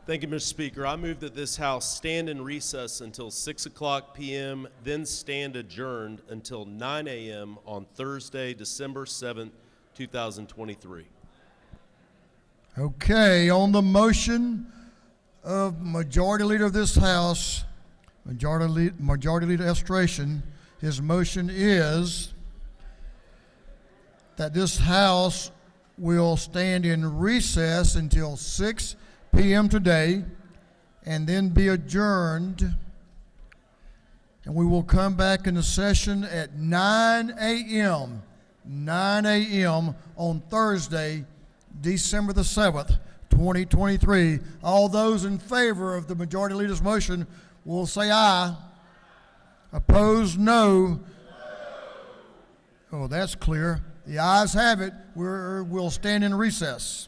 Thank you, Mr. Speaker. I move that this House stand in recess until 6:00 p.m., then stand adjourned until 9 a.m. on Thursday, December 7th, 2023. Okay, on the motion of Majority Leader of this House, Majority Leader Estration, his motion is that this House will stand in recess until 6 p.m. today and then be adjourned. And we will come back into session at 9 a.m. 9 a.m. on Thursday, December the 7th, 2023. All those in favor of the Majority Leader's motion will say aye. Opposed, no. Oh, that's clear. The ayes have it. We'll stand in recess.